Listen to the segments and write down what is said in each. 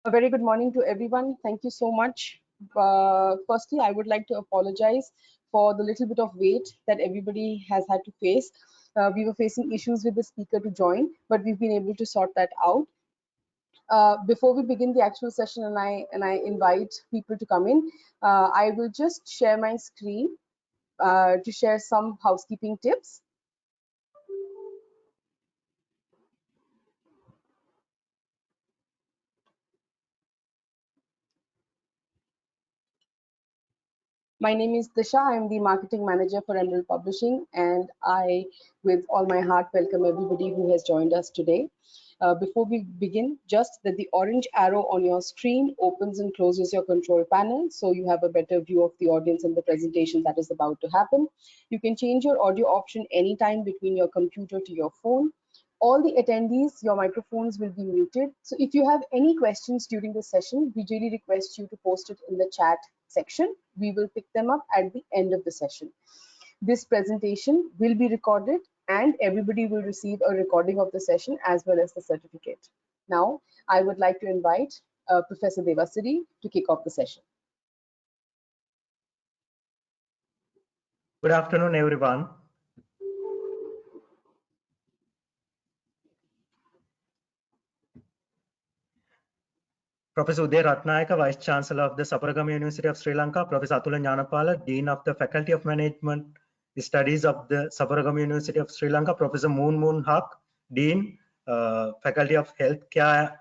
A very good morning to everyone. Thank you so much. Firstly, I would like to apologize for the little bit of wait that everybody has had to face. We were facing issues with the speaker to join, but we've been able to sort that out. Before we begin the actual session and I invite people to come in, I will just share my screen to share some housekeeping tips. My name is Disha. I am the marketing manager for Emerald Publishing, and I, with all my heart, welcome everybody who has joined us today. Before we begin, just that the orange arrow on your screen opens and closes your control panel, so you have a better view of the audience and the presentation that is about to happen. You can change your audio option anytime between your computer to your phone. All the attendees, your microphones will be muted. So if you have any questions during the session, we really request you to post it in the chat section. We will pick them up at the end of the session. This presentation will be recorded and everybody will receive a recording of the session as well as the certificate. Now, I would like to invite Professor Devasiri to kick off the session. Good afternoon, everyone. Professor Sudhir Rana, Vice Chancellor of the Sabaragamuwa University of Sri Lanka, Professor Atula Jnanapala, Dean of the Faculty of Management Studies of the Sabaragamuwa University of Sri Lanka, Professor Moon Haq, Dean, Faculty of Healthcare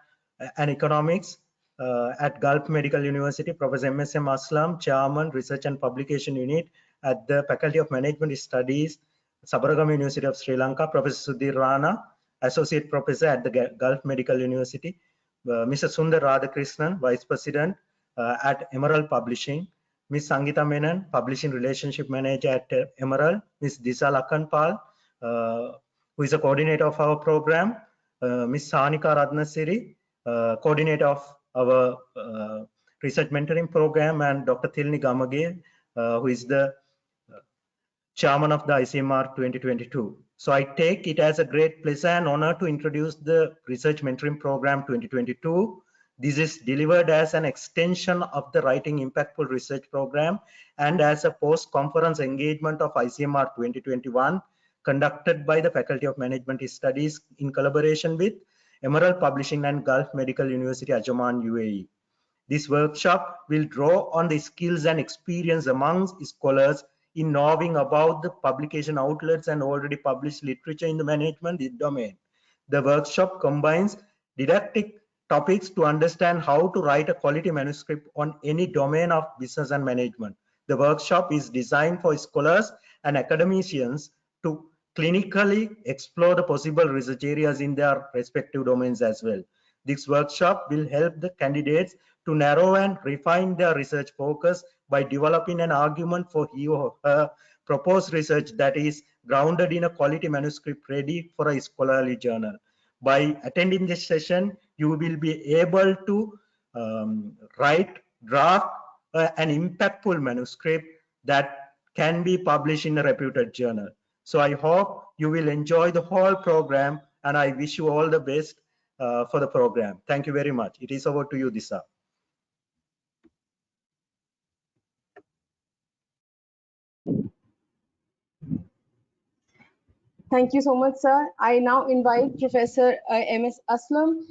and Economics at Gulf Medical University, Professor M.S.M. Aslam, Chairman, Research and Publication Unit at the Faculty of Management Studies, Sabaragamuwa University of Sri Lanka, Professor Sudhir Rana, Associate Professor at the Gulf Medical University, Mr. Sundar Radhakrishnan, Vice President at Emerald Publishing, Ms. Sangeeta Menon, Publishing Relationship Manager at Emerald, Ms. Disha Lakhanpal, who is a coordinator of our program, Ms. Sanika Ratnasiri, coordinator of our research mentoring program, and Dr. Thilni Gamage, who is the chairman of the ICMR 2022. So I take it as a great pleasure and honor to introduce the Research Mentoring Program 2022. This is delivered as an extension of the Writing Impactful Research Program and as a post-conference engagement of ICMR 2021 conducted by the Faculty of Management Studies in collaboration with Emerald Publishing and Gulf Medical University, Ajman, UAE. This workshop will draw on the skills and experience amongst scholars in knowing about the publication outlets and already published literature in the management domain. The workshop combines didactic topics to understand how to write a quality manuscript on any domain of business and management. The workshop is designed for scholars and academicians to clinically explore the possible research areas in their respective domains as well. This workshop will help the candidates to narrow and refine their research focus by developing an argument for he or her proposed research that is grounded in a quality manuscript ready for a scholarly journal. By attending this session, you will be able to draft an impactful manuscript that can be published in a reputed journal. So I hope you will enjoy the whole program, and I wish you all the best for the program. Thank you very much. It is over to you, Disha. Thank you so much, sir. I now invite Professor M.S. Aslam,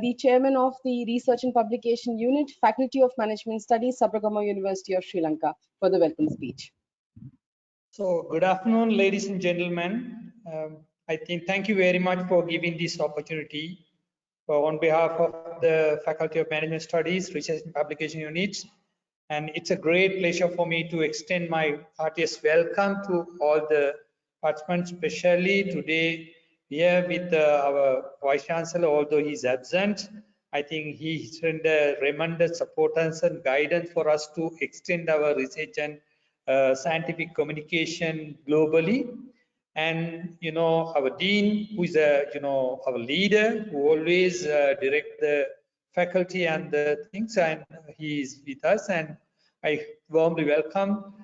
the chairman of the Research and Publication Unit, Faculty of Management Studies, Sabaragamuwa University of Sri Lanka, for the welcome speech. So, good afternoon, ladies and gentlemen. I think thank you very much for giving this opportunity. On behalf of the Faculty of Management Studies, Research and Publication Units, and it's a great pleasure for me to extend my heartiest welcome to all the participants, especially today here with our Vice Chancellor, although he's absent. I think he's rendered tremendous support and guidance for us to extend our research and scientific communication globally. And our dean, who is our leader, who always direct the faculty and the things, and he is with us. And I warmly welcome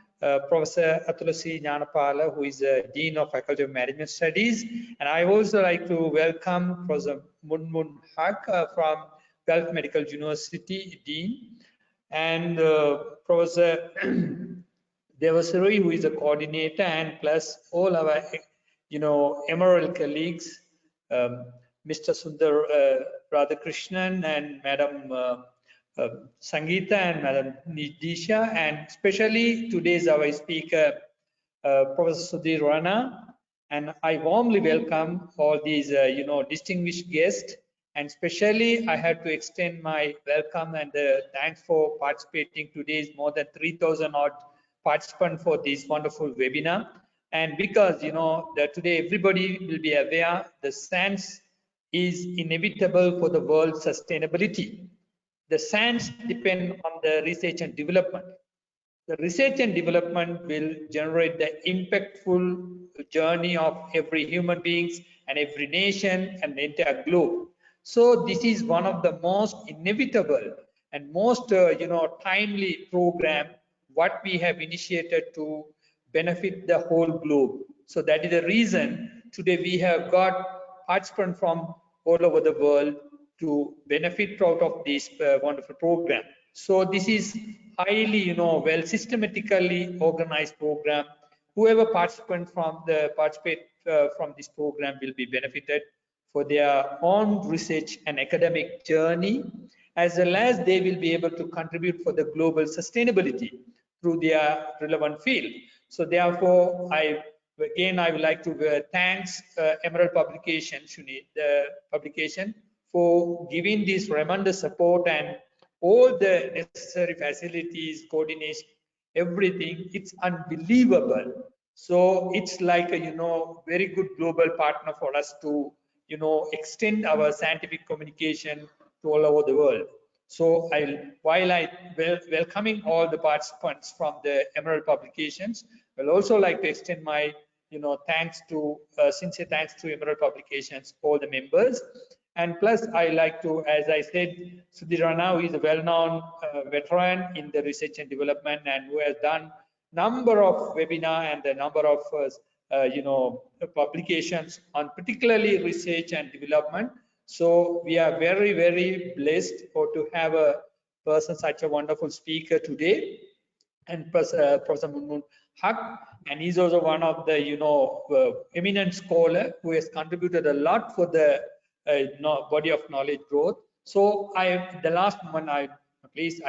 Professor Atula Jnanapala, who is Dean of Faculty of Management Studies. And I also like to welcome Professor Moon Haq from Gulf Medical University Dean, and Professor Devasari, who is a coordinator, and plus all our, emerald colleagues, Mr. Sundar Radhakrishnan and Madam Sangeeta and Madam Nidisha, and especially today's our speaker, Professor Sudhir Rana. And I warmly welcome all these, distinguished guests. And especially, I have to extend my welcome and thanks for participating today's more than 3,000 odd participants for this wonderful webinar. And because, that today everybody will be aware the science is inevitable for the world's sustainability. The science depends on the research and development. The research and development will generate the impactful journey of every human beings and every nation and the entire globe. So this is one of the most inevitable and most timely program what we have initiated to benefit the whole globe. So that is the reason today we have got participants from all over the world to benefit out of this wonderful program. So this is highly, well systematically organized program. Whoever participate from this program will be benefited for their own research and academic journey, as well as they will be able to contribute for the global sustainability through their relevant field. So therefore, I would like to thanks Emerald Publication, the publication, for giving this tremendous support and all the necessary facilities, coordination, everything. It's unbelievable. So it's like a very good global partner for us to extend our scientific communication to all over the world. So while I welcoming all the participants from the Emerald Publications, I'll also like to extend my thanks to sincere thanks to Emerald Publications, all the members. And plus, I like to, as I said, Sudhir Rana, who is a well-known veteran in the research and development and who has done number of webinar and a number of publications on particularly research and development. So we are very, very blessed to have a person, such a wonderful speaker today, and Professor Moon Haq, and he's also one of the eminent scholar who has contributed a lot for the body of knowledge growth. So the last one, I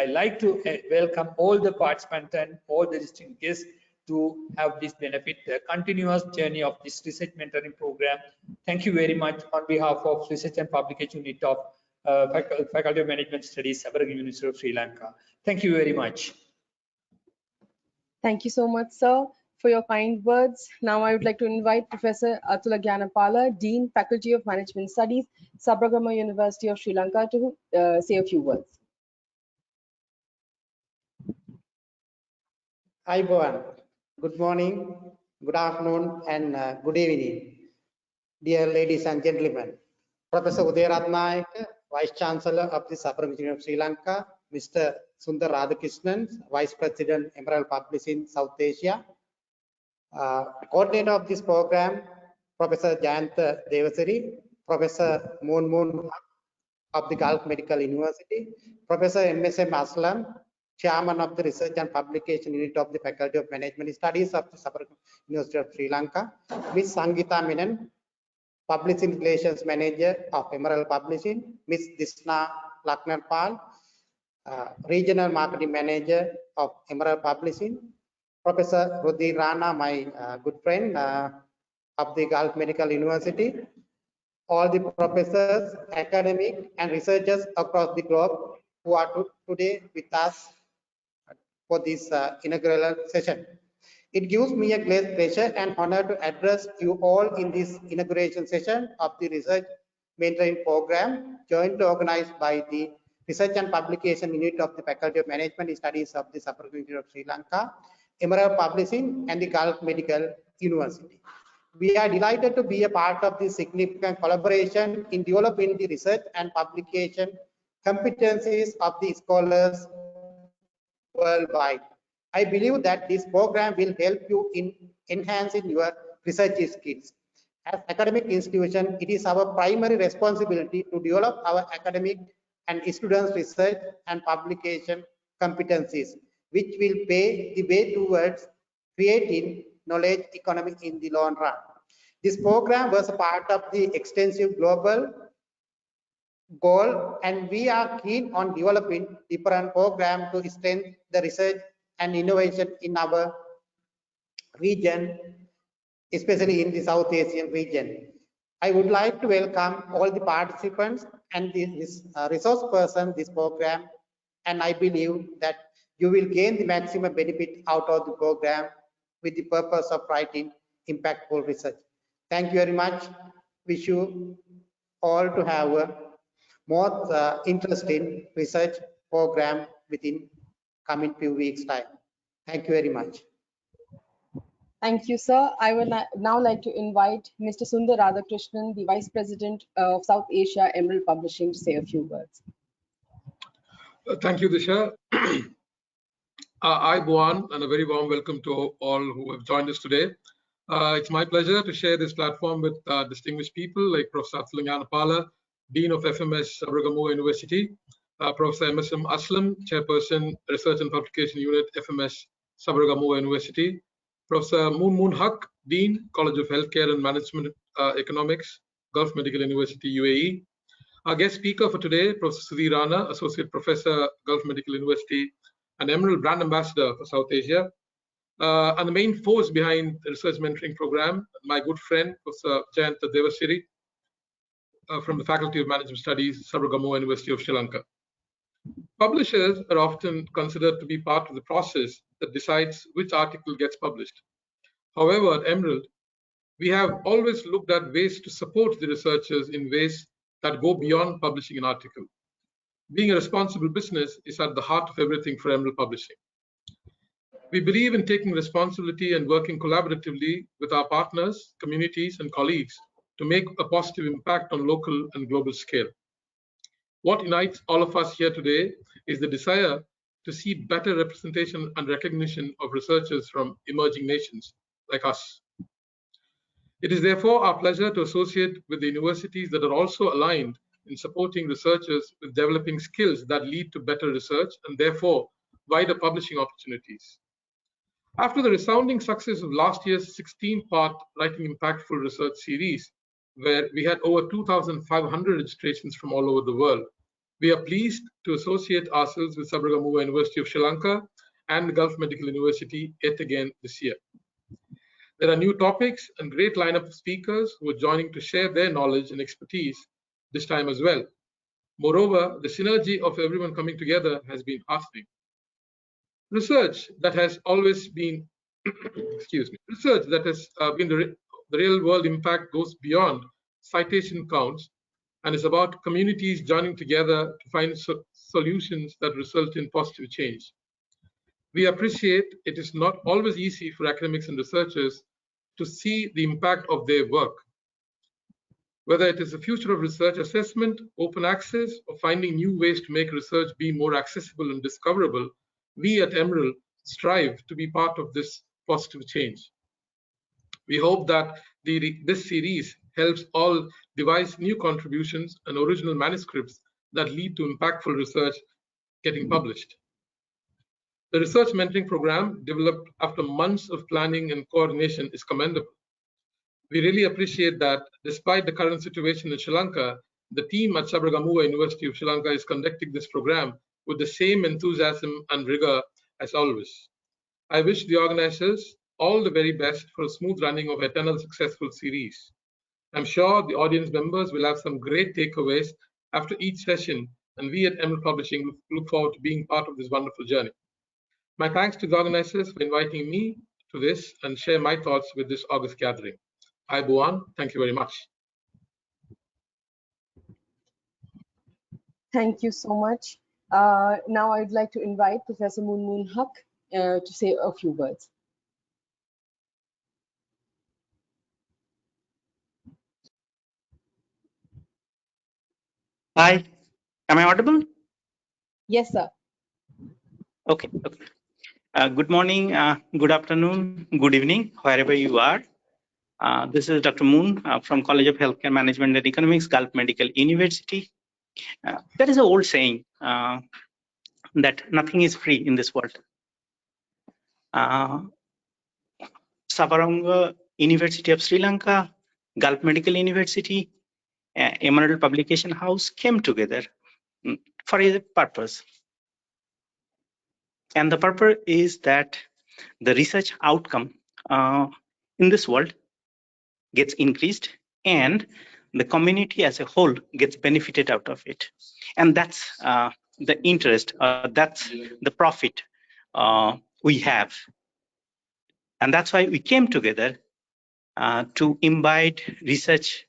like to welcome all the participants and all the distinct guests to have this benefit, the continuous journey of this research mentoring program. Thank you very much on behalf of Research and Publication Unit of Faculty of Management Studies, Sabaragamuwa University of Sri Lanka. Thank you very much. Thank you so much, sir, for your kind words. Now I would like to invite Professor Atula Gyanapala, Dean, Faculty of Management Studies, Sabaragamuwa University of Sri Lanka, to say a few words. Hi, everyone. Good morning, good afternoon, and good evening. Dear ladies and gentlemen, Professor Sudhir Rana, Vice Chancellor of the Sabaragamuwa University of Sri Lanka, Mr. Sundar Radhakrishnan, Vice President, Emerald Publishing South Asia, coordinator of this program, Professor Jayantha Devasari, Professor Moon of the Gulf Medical University, Professor MSM Aslam, Chairman of the Research and Publication Unit of the Faculty of Management Studies of the Sabaragamuwa University of Sri Lanka, Ms. Sangeeta Menon, Publishing Relations Manager of Emerald Publishing, Ms. Disna Laknarpal, Regional Marketing Manager of Emerald Publishing, Professor Sudhir Rana, my good friend of the Gulf Medical University, all the professors, academic and researchers across the globe who are today with us for this inaugural session. It gives me a great pleasure and honor to address you all in this inauguration session of the Research Mentoring Program, jointly organized by the Research and Publication Unit of the Faculty of Management Studies of the Sabaragamuwa University of Sri Lanka, Emerald Publishing, and the Gulf Medical University. We are delighted to be a part of this significant collaboration in developing the research and publication competencies of the scholars worldwide. I believe that this program will help you in enhancing your research skills. As academic institution, it is our primary responsibility to develop our academic and students' research and publication competencies, which will pave the way towards creating knowledge economy in the long run. This program was a part of the extensive global goal, and we are keen on developing different programs to strengthen the research and innovation in our region, especially in the South Asian region. I would like to welcome all the participants and the resource person this program, and I believe that you will gain the maximum benefit out of the program with the purpose of writing impactful research. Thank you very much. Wish you all to have a more interesting research program within coming few weeks time. Thank you very much. Thank you, sir. I would now like to invite Mr. Sudhir Rana, the Vice President of South Asia Emerald Publishing, to say a few words. Thank you, Disha. I, Buan, and a very warm welcome to all who have joined us today. It's my pleasure to share this platform with distinguished people like Professor Athulan Yanapala, Dean of FMS Sabaragamuwa University, Professor MSM Aslam, Chairperson, Research and Publication Unit, FMS Sabaragamuwa University, Professor Moon Haq, Dean, College of Healthcare and Management Economics, Gulf Medical University, UAE. Our guest speaker for today, Professor Sudhir Rana, Associate Professor, Gulf Medical University, and Emerald Brand Ambassador for South Asia. And the main force behind the research mentoring program, my good friend, Professor Jayanta Devasiri, from the Faculty of Management Studies, Sabaragamuwa University of Sri Lanka. Publishers are often considered to be part of the process that decides which article gets published. However, at Emerald, we have always looked at ways to support the researchers in ways that go beyond publishing an article. Being a responsible business is at the heart of everything for Emerald Publishing. We believe in taking responsibility and working collaboratively with our partners, communities, and colleagues to make a positive impact on local and global scale. What unites all of us here today is the desire to see better representation and recognition of researchers from emerging nations like us. It is therefore our pleasure to associate with the universities that are also aligned in supporting researchers with developing skills that lead to better research and therefore wider publishing opportunities. After the resounding success of last year's 16-part Writing Impactful Research series, where we had over 2,500 registrations from all over the world, we are pleased to associate ourselves with Sabaragamuwa University of Sri Lanka and the Gulf Medical University yet again this year. There are new topics and great lineup of speakers who are joining to share their knowledge and expertise this time as well. Moreover, the synergy of everyone coming together has been heartening. Research that has always been, research that has been the real world impact goes beyond citation counts and is about communities joining together to find solutions that result in positive change. We appreciate it is not always easy for academics and researchers to see the impact of their work. Whether it is the future of research assessment, open access, or finding new ways to make research be more accessible and discoverable, we at Emerald strive to be part of this positive change. We hope that this series helps all devise new contributions and original manuscripts that lead to impactful research getting published. The research mentoring program, developed after months of planning and coordination, is commendable. We really appreciate that despite the current situation in Sri Lanka, the team at Sabaragamuwa University of Sri Lanka is conducting this program with the same enthusiasm and rigor as always. I wish the organizers all the very best for a smooth running of eternal successful series. I'm sure the audience members will have some great takeaways after each session, and we at Emerald Publishing look forward to being part of this wonderful journey. My thanks to the organizers for inviting me to this and share my thoughts with this August gathering. Hi, Buan. Thank you very much. Thank you so much. Now I'd like to invite Professor Moon Haq to say a few words. Hi, am I audible? Yes, sir. Okay. Good morning, good afternoon, good evening, wherever you are. This is Dr. Moon from College of Healthcare Management and Economics, Gulf Medical University. There is an old saying that nothing is free in this world. Sabaragamuwa University of Sri Lanka, Gulf Medical University, Emerald Publication House came together for a purpose. And the purpose is that the research outcome in this world gets increased and the community as a whole gets benefited out of it. And that's the interest, that's the profit we have. And that's why we came together to imbibe research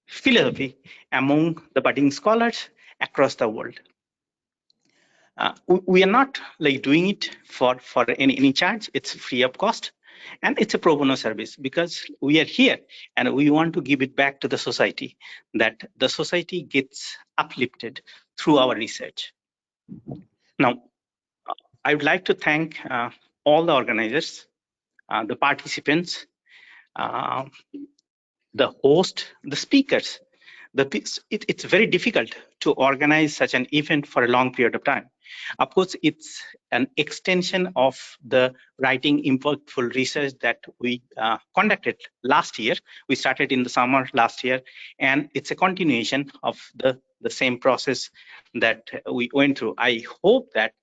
philosophy among the budding scholars across the world. We are not like doing it for any charge. It's free of cost, and it's a pro bono service because we are here and we want to give it back to the society, that the society gets uplifted through our research. Now, I would like to thank all the organizers, the participants, the host, the speakers. It's very difficult to organize such an event for a long period of time. Of course, it's an extension of the writing impactful research that we conducted last year. We started in the summer last year, and it's a continuation of the same process that we went through. I hope that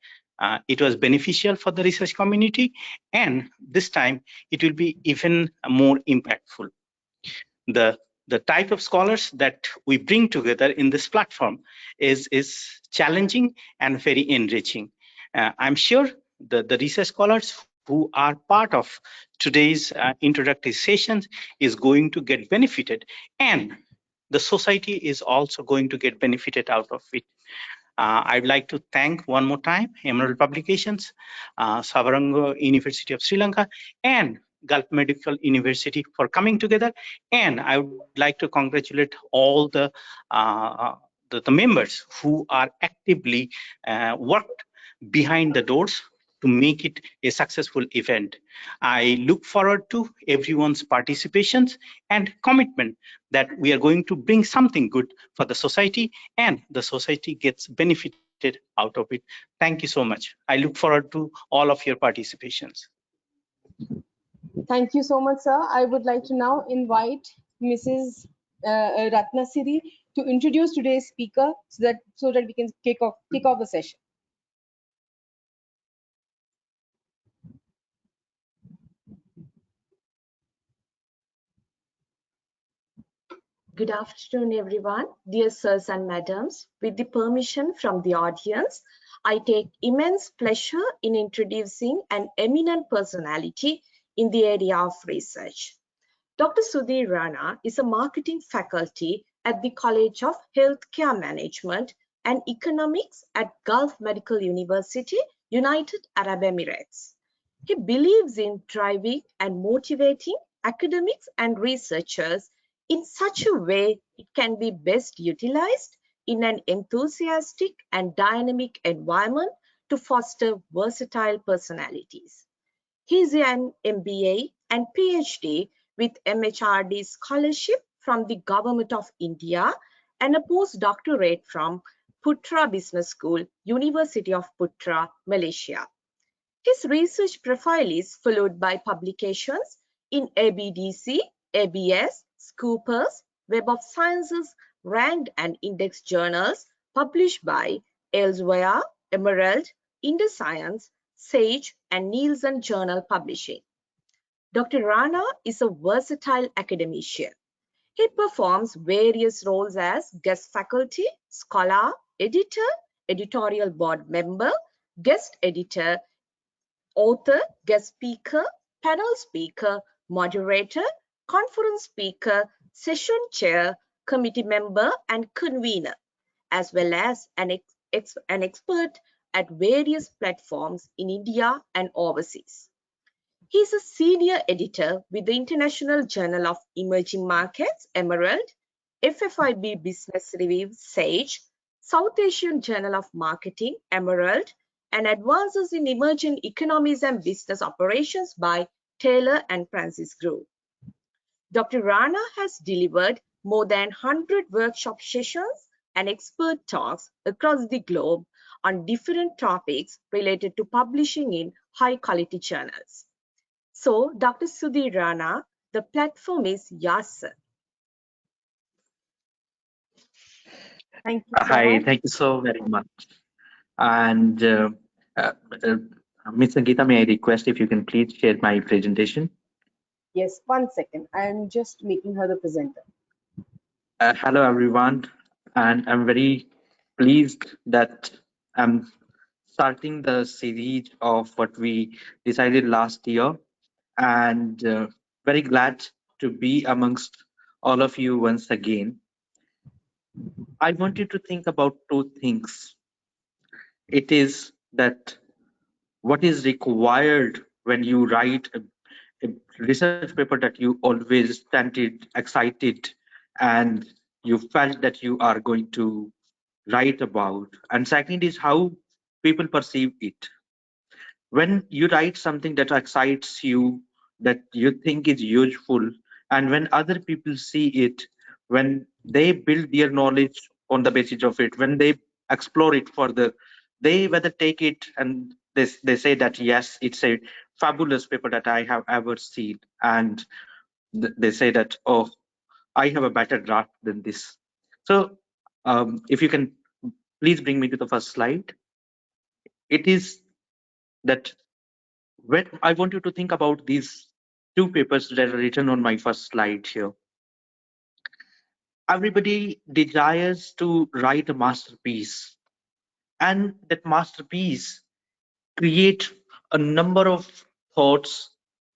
it was beneficial for the research community, and this time it will be even more impactful. The type of scholars that we bring together in this platform is challenging and very enriching. I'm sure the research scholars who are part of today's introductory sessions is going to get benefited, and the society is also going to get benefited out of it. I'd like to thank one more time Emerald Publications, Sabaragamuwa University of Sri Lanka, and Gulf Medical University for coming together. And I would like to congratulate all the members who are actively worked behind the doors to make it a successful event. I look forward to everyone's participations and commitment that we are going to bring something good for the society, and the society gets benefited out of it. Thank you so much. I look forward to all of your participations. Thank you so much, sir. I would like to now invite Mrs. Ratnasiri to introduce today's speaker so that we can kick off the session. Good afternoon, everyone. Dear sirs and madams, with the permission from the audience, I take immense pleasure in introducing an eminent personality in the area of research. Dr. Sudhir Rana is a marketing faculty at the College of Healthcare Management and Economics at Gulf Medical University, United Arab Emirates. He believes in driving and motivating academics and researchers in such a way it can be best utilized in an enthusiastic and dynamic environment to foster versatile personalities. He is an MBA and PhD with MHRD scholarship from the Government of India and a postdoctorate from Putra Business School, University of Putra, Malaysia. His research profile is followed by publications in ABDC, ABS, Scoopers, Web of Sciences, ranked and indexed journals published by Elsevier, Emerald, IndoScience, Sage, and Nielsen Journal Publishing. Dr. Rana is a versatile academician. He performs various roles as guest faculty, scholar, editor, editorial board member, guest editor, author, guest speaker, panel speaker, moderator, conference speaker, session chair, committee member, and convener, as well as an expert at various platforms in India and overseas. He is a senior editor with the International Journal of Emerging Markets, Emerald, FIIB Business Review, Sage, South Asian Journal of Marketing, Emerald, and Advances in Emerging Economies and Business Operations by Taylor and Francis Group. Dr. Rana has delivered more than 100 workshop sessions and expert talks across the globe on different topics related to publishing in high-quality journals. So, Dr. Sudhir Rana, the platform is yours, sir. Thank you so Hi, much. thank you so very much. And uh, uh, Ms. Sangeeta, may I request if you can please share my presentation? Yes, 1 second. I'm just making her the presenter. Hello, everyone. And I'm very pleased that I'm starting the series of what we decided last year. And very glad to be amongst all of you once again. I want you to think about two things. It is that what is required when you write a research paper that you always started excited and you felt that you are going to write about. And second is how people perceive it. When you write something that excites you, that you think is useful, and when other people see it, when they build their knowledge on the basis of it, when they explore it further, they whether take it and they say that yes, it's a fabulous paper that I have ever seen, and they say that, oh, I have a better draft than this. So if you can please bring me to the first slide. It is that when I want you to think about these two papers that are written on my first slide here. Everybody desires to write a masterpiece, and that masterpiece create a number of thoughts,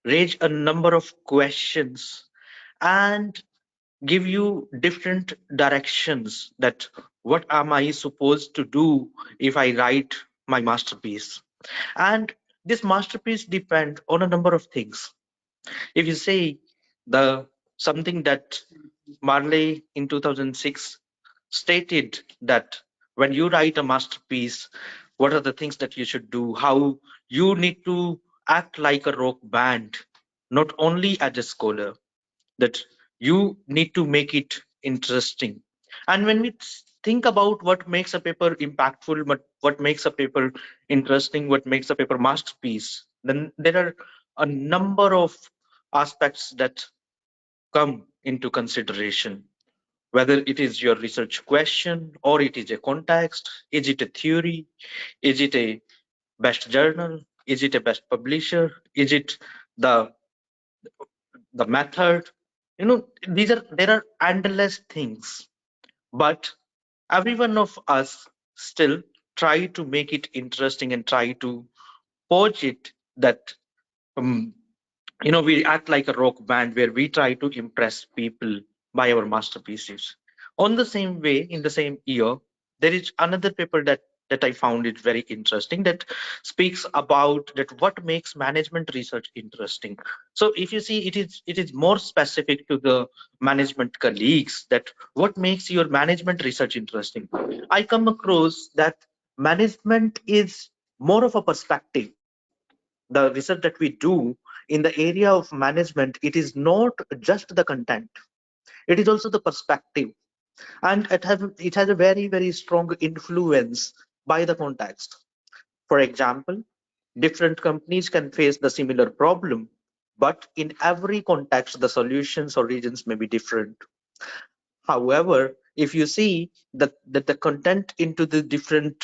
raise a number of questions, and give you different directions that what am I supposed to do if I write my masterpiece. And this masterpiece depends on a number of things. If you say the something that Marley in 2006 stated that when you write a masterpiece, what are the things that you should do? How you need to act like a rock band, not only as a scholar, that you need to make it interesting. And when we think about what makes a paper impactful, what makes a paper interesting, what makes a paper masterpiece, then there are a number of aspects that come into consideration. Whether it is your research question or it is a context, is it a theory, is it a best journal, is it a best publisher, is it the method, there are endless things, but every one of us still try to make it interesting and try to forge it that um, we act like a rock band where we try to impress people by our masterpieces. On the same way, in the same year, there is another paper that I found it very interesting that speaks about that what makes management research interesting. So if you see, it is more specific to the management colleagues that what makes your management research interesting. I come across that management is more of a perspective. The research that we do in the area of management, it is not just the content, it is also the perspective, and it has a very very strong influence by the context. For example, different companies can face the similar problem, but in every context the solutions or regions may be different. However, if you see that the content into the different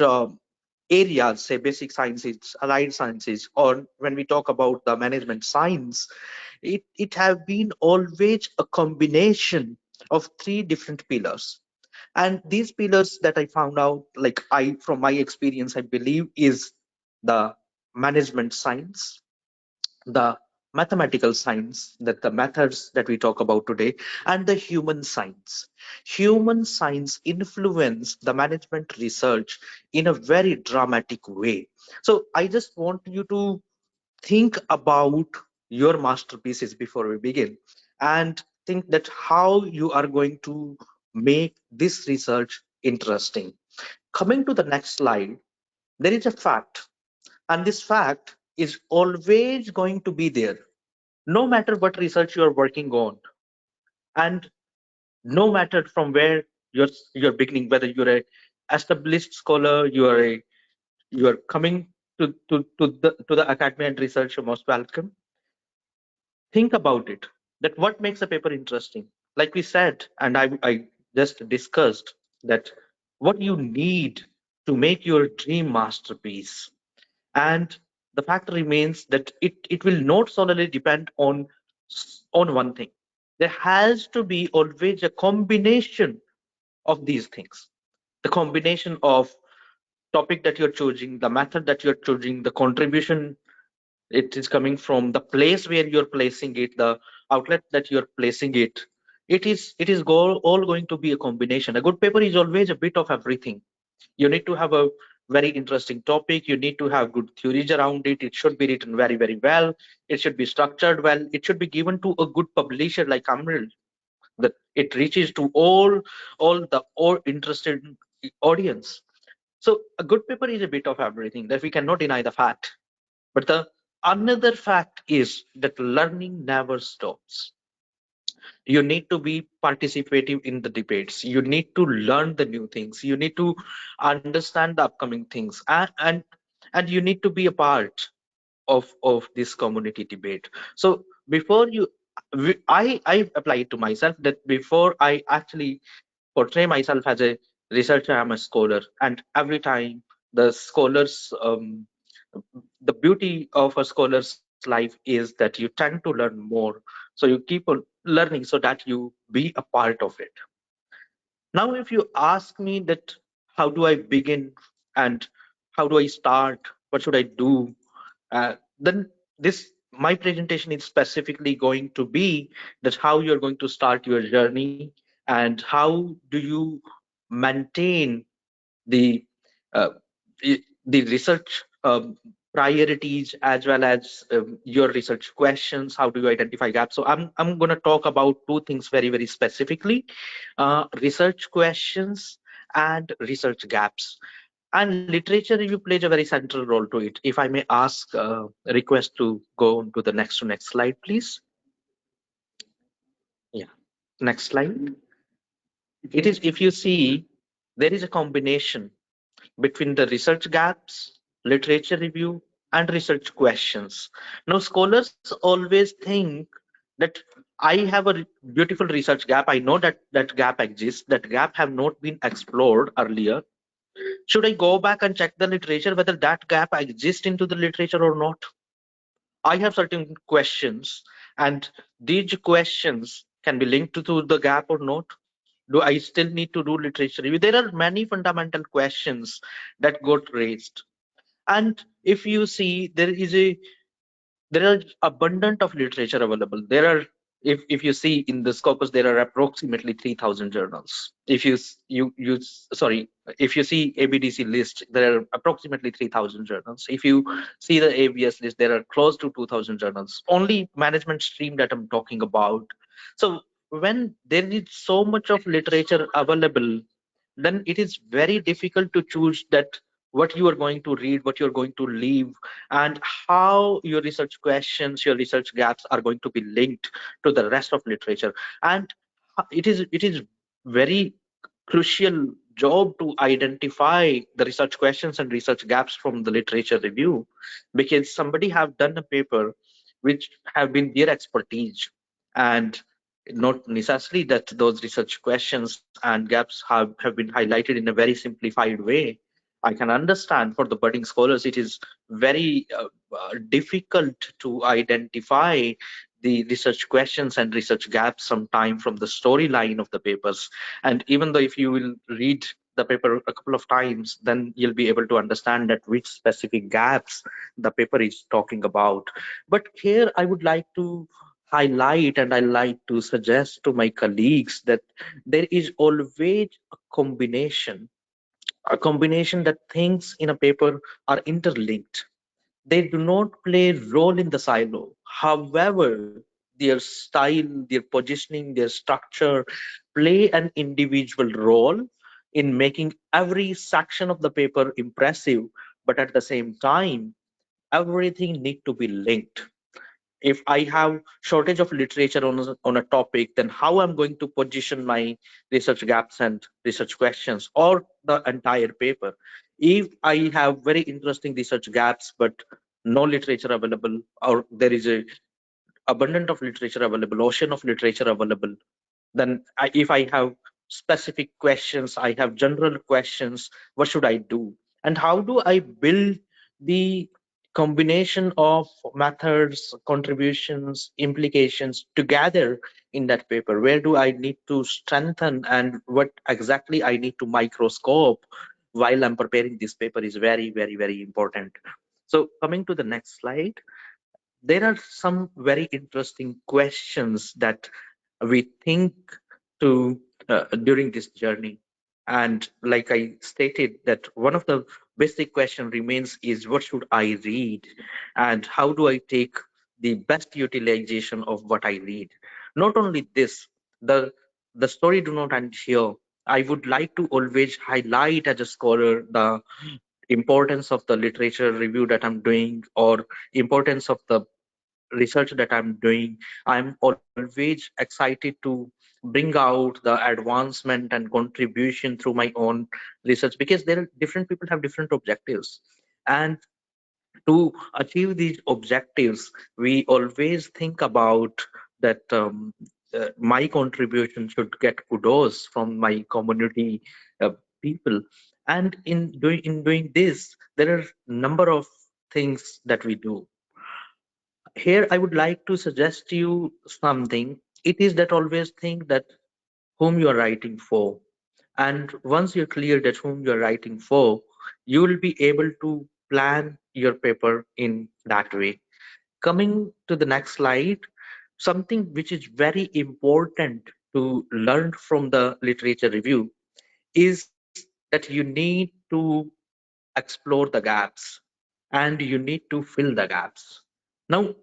areas, say basic sciences, allied sciences, or when we talk about the management science, it have been always a combination of three different pillars. And these pillars that I found out, like I from my experience, I believe is the management science, the mathematical science, that the methods that we talk about today, and the human science. Human science influence the management research in a very dramatic way. So I just want you to think about your masterpieces before we begin, and think that how you are going to make this research interesting. Coming to the next slide, there is a fact, and this fact is always going to be there no matter what research you are working on. And no matter from where you're beginning, whether you're a established scholar, you are coming to the academy and research, you're most welcome. Think about it, that what makes a paper interesting. Like we said, and I just discussed, that what you need to make your dream masterpiece. And the fact remains that it will not solely depend on one thing. There has to be always a combination of these things. The combination of topic that you're choosing, the method that you're choosing, the contribution it is coming from, the place where you're placing it, the outlet that you're placing it. All going to be a combination. A good paper is always a bit of everything. You need to have a very interesting topic. You need to have good theories around it. It should be written very, very well. It should be structured well. It should be given to a good publisher like Amril, that it reaches to all interested audience. So a good paper is a bit of everything, that we cannot deny the fact. But the another fact is that learning never stops. You need to be participative in the debates. You need to learn the new things. You need to understand the upcoming things, and you need to be a part of this community debate. So before I apply it to myself, that before I actually portray myself as a researcher, I'm a scholar, and every time the scholars the beauty of a scholar's life is that you tend to learn more, so you keep on learning so that you be a part of it. Now if you ask me that how do I begin and how do I start, what should I do, then this my presentation is specifically going to be that how you're going to start your journey and how do you maintain the uh, the research priorities, as well as your research questions. How do you identify gaps? So I'm going to talk about two things very, very specifically: research questions and research gaps. And literature review plays a very central role to it. If I may ask, request to go on to the next slide, please. Yeah, next slide. It is, if you see, there is a combination between the research gaps, literature review, and research questions. Now, scholars always think that I have a beautiful research gap. I know that that gap exists. That gap have not been explored earlier. Should I go back and check the literature whether that gap exists into the literature or not? I have certain questions, and these questions can be linked to the gap or not. Do I still need to do literature review? There are many fundamental questions that got raised. And if you see, there are abundant of literature available. There are, if you see in the Scopus, there are approximately 3,000 journals. If if you see ABDC list, there are approximately 3,000 journals. If you see the ABS list, there are close to 2,000 journals. Only management stream that I'm talking about. So when there is so much of literature available, then it is very difficult to choose that what you are going to read, what you're going to leave, and how your research questions, your research gaps are going to be linked to the rest of literature. And it is very crucial job to identify the research questions and research gaps from the literature review, because somebody have done a paper which have been their expertise, and not necessarily that those research questions and gaps have been highlighted in a very simplified way. I can understand for the budding scholars, it is very difficult to identify the research questions and research gaps sometime from the storyline of the papers. And even though if you will read the paper a couple of times, then you'll be able to understand that which specific gaps the paper is talking about. But here I would like to highlight, and I like to suggest to my colleagues, that there is always a combination that things in a paper are interlinked. They do not play a role in the silo. However, their style, their positioning, their structure play an individual role in making every section of the paper impressive. But at the same time, everything need to be linked. if I have shortage of literature on a topic, then how I'm going to position my research gaps and research questions or the entire paper. If I have very interesting research gaps, but no literature available, or there is a abundant of literature available, ocean of literature available, then if I have specific questions, I have general questions, what should I do? And how do I build the combination of methods, contributions, implications together in that paper? Where do I need to strengthen and what exactly I need to microscope while I'm preparing this paper is very, very, very important. So coming to the next slide, there are some very interesting questions that we think to during this journey. And like I stated, that one of the basic question remains is what should I read and how do I take the best utilization of what I read? Not only this, the story do not end here. I would like to always highlight as a scholar the importance of the literature review that I'm doing or importance of the research that I'm doing. I'm always excited to bring out the advancement and contribution through my own research, because there are different people have different objectives. And to achieve these objectives, we always think about that my contribution should get kudos from my community people. And in doing this, there are number of things that we do. Here I would like to suggest you something. It is that always think that whom you are writing for, and once you're clear that whom you're writing for, you will be able to plan your paper in that way. Coming to the next slide, something which is very important to learn from the literature review is that you need to explore the gaps and you need to fill the gaps. Now,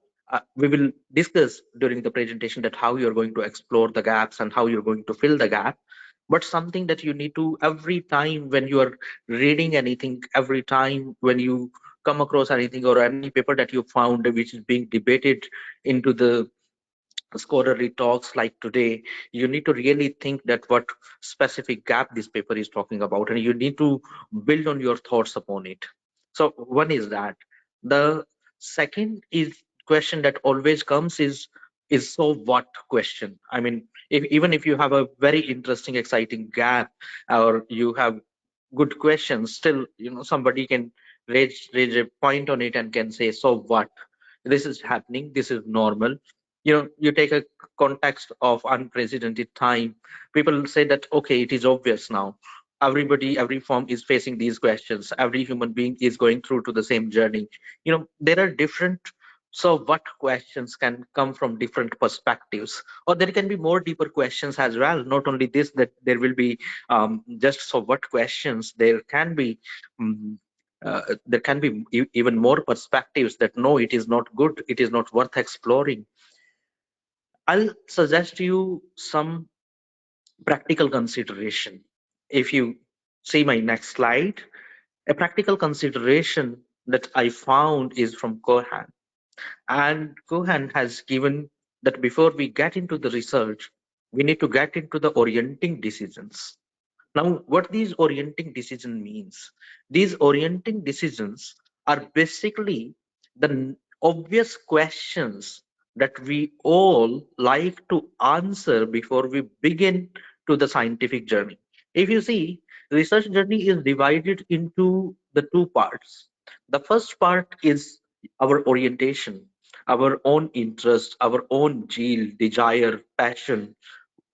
we will discuss during the presentation that how you're going to explore the gaps and how you're going to fill the gap. But something that you need to every time when you are reading anything, every time when you come across anything or any paper that you found which is being debated into the scholarly talks like today, you need to really think that what specific gap this paper is talking about, and you need to build on your thoughts upon it. So one is that. The second is question that always comes is so what question. I mean, even if you have a very interesting, exciting gap, or you have good questions, still, somebody can raise a point on it and can say, so what? This is happening, this is normal. You take a context of unprecedented time, people say that okay, it is obvious now, every form is facing these questions, every human being is going through to the same journey. There are different so what questions can come from different perspectives, or there can be more deeper questions as well. Not only this, that there will be just so what questions, there can be even more perspectives that no, it is not good, it is not worth exploring. I'll suggest you some practical consideration. If you see my next slide, a practical consideration that I found is from Cohen. And Cohen has given that before we get into the research, we need to get into the orienting decisions. Now, what these orienting decision means? These orienting decisions are basically the obvious questions that we all like to answer before we begin to the scientific journey. If you see, research journey is divided into the two parts. The first part is our orientation, our own interest, our own zeal, desire, passion.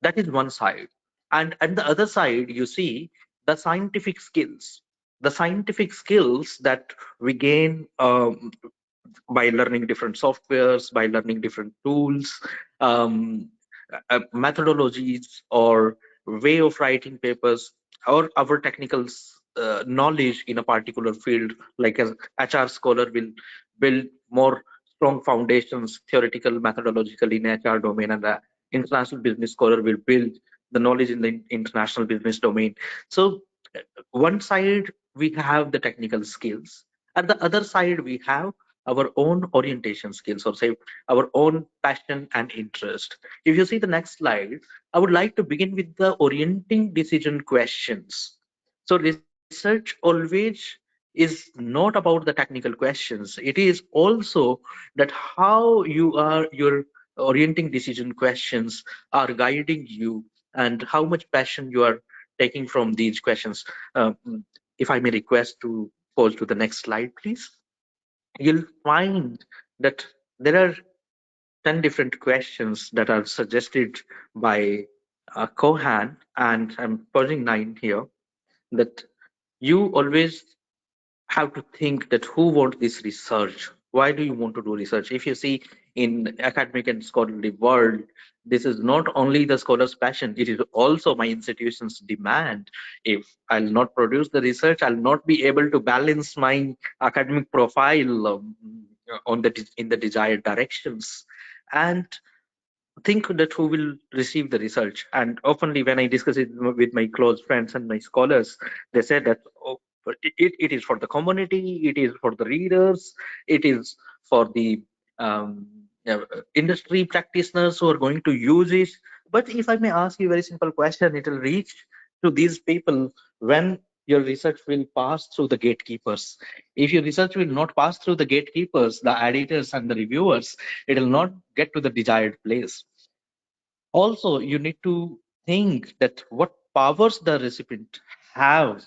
That is one side. And at the other side, you see the scientific skills. The scientific skills that we gain by learning different softwares, by learning different tools, methodologies, or way of writing papers, or our technical knowledge in a particular field. Like as HR scholar will build more strong foundations, theoretical, methodological in HR domain, and the international business scholar will build the knowledge in the international business domain. So one side we have the technical skills, at the other side we have our own orientation skills, or say our own passion and interest. If you see the next slide, I would like to begin with the orienting decision questions. So research always is not about the technical questions. It is also that how your orienting decision questions are guiding you, and how much passion you are taking from these questions. If I may request to pause to the next slide, please. You'll find that there are 10 different questions that are suggested by Kohan, and I'm posing 9 here, that you always have to think that who wants this research? Why do you want to do research? If you see in academic and scholarly world, this is not only the scholar's passion, it is also my institution's demand. If I'll not produce the research, I'll not be able to balance my academic profile in the desired directions. And think that who will receive the research. And oftenly when I discuss it with my close friends and my scholars, they say that it is for the community, it is for the readers, it is for the um, industry practitioners who are going to use it. But if I may ask you a very simple question, it will reach to these people when your research will pass through the gatekeepers. If your research will not pass through the gatekeepers, the editors and the reviewers, it will not get to the desired place. Also, you need to think that what powers the recipient have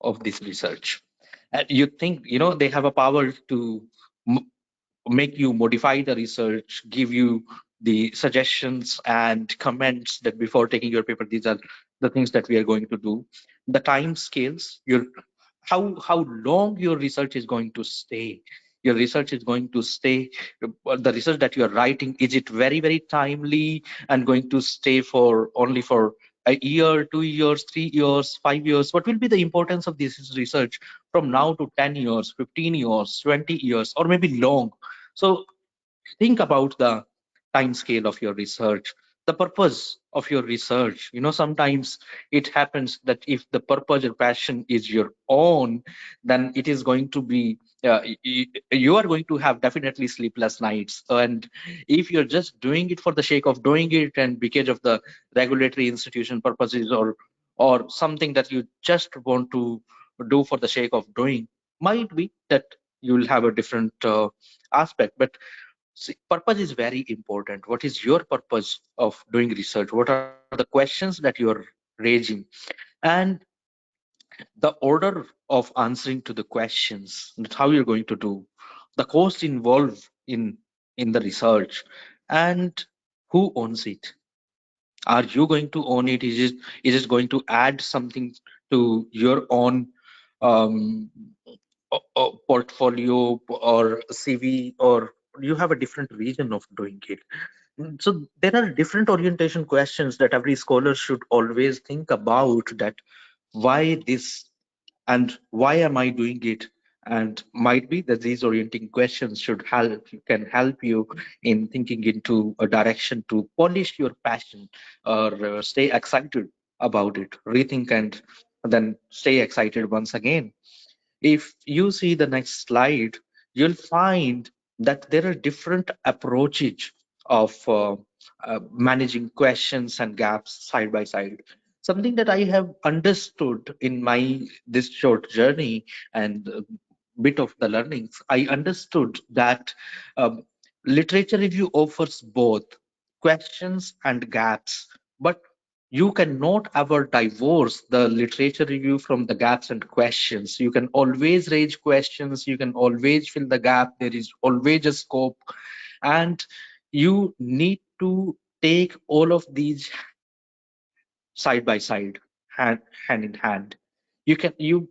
of this research. And you think, they have a power to make you modify the research, give you the suggestions and comments that before taking your paper, these are the things that we are going to do. The time scales, how long your research is going to stay. Your research is going to stay, the research that you are writing, is it very, very timely and going to stay for only for a year, 2 years, 3 years, 5 years? What will be the importance of this research from now to 10 years, 15 years, 20 years, or maybe long? So think about the time scale of your research, the purpose of your research. Sometimes it happens that if the purpose or passion is your own, then it is going to be you are going to have definitely sleepless nights. And if you're just doing it for the sake of doing it and because of the regulatory institution purposes, or something that you just want to do for the sake of doing, might be that you'll have a different aspect. But see, purpose is very important. What is your purpose of doing research? What are the questions that you're raising? And the order of answering to the questions, that's how you're going to do, the cost involved in the research, and who owns it. Are you going to own it? Is it going to add something to your own um, portfolio or CV, or you have a different reason of doing it? So there are different orientation questions that every scholar should always think about, that why this and why am I doing it? And might be that these orienting questions can help you in thinking into a direction to polish your passion, or stay excited about it, rethink, and then stay excited once again. If you see the next slide, you'll find that there are different approaches of managing questions and gaps side by side. Something that I have understood in my this short journey and bit of the learnings, I understood that um, literature review offers both questions and gaps, but you cannot ever divorce the literature review from the gaps and questions. You can always raise questions, you can always fill the gap, there is always a scope, and you need to take all of these side by side, hand in hand. You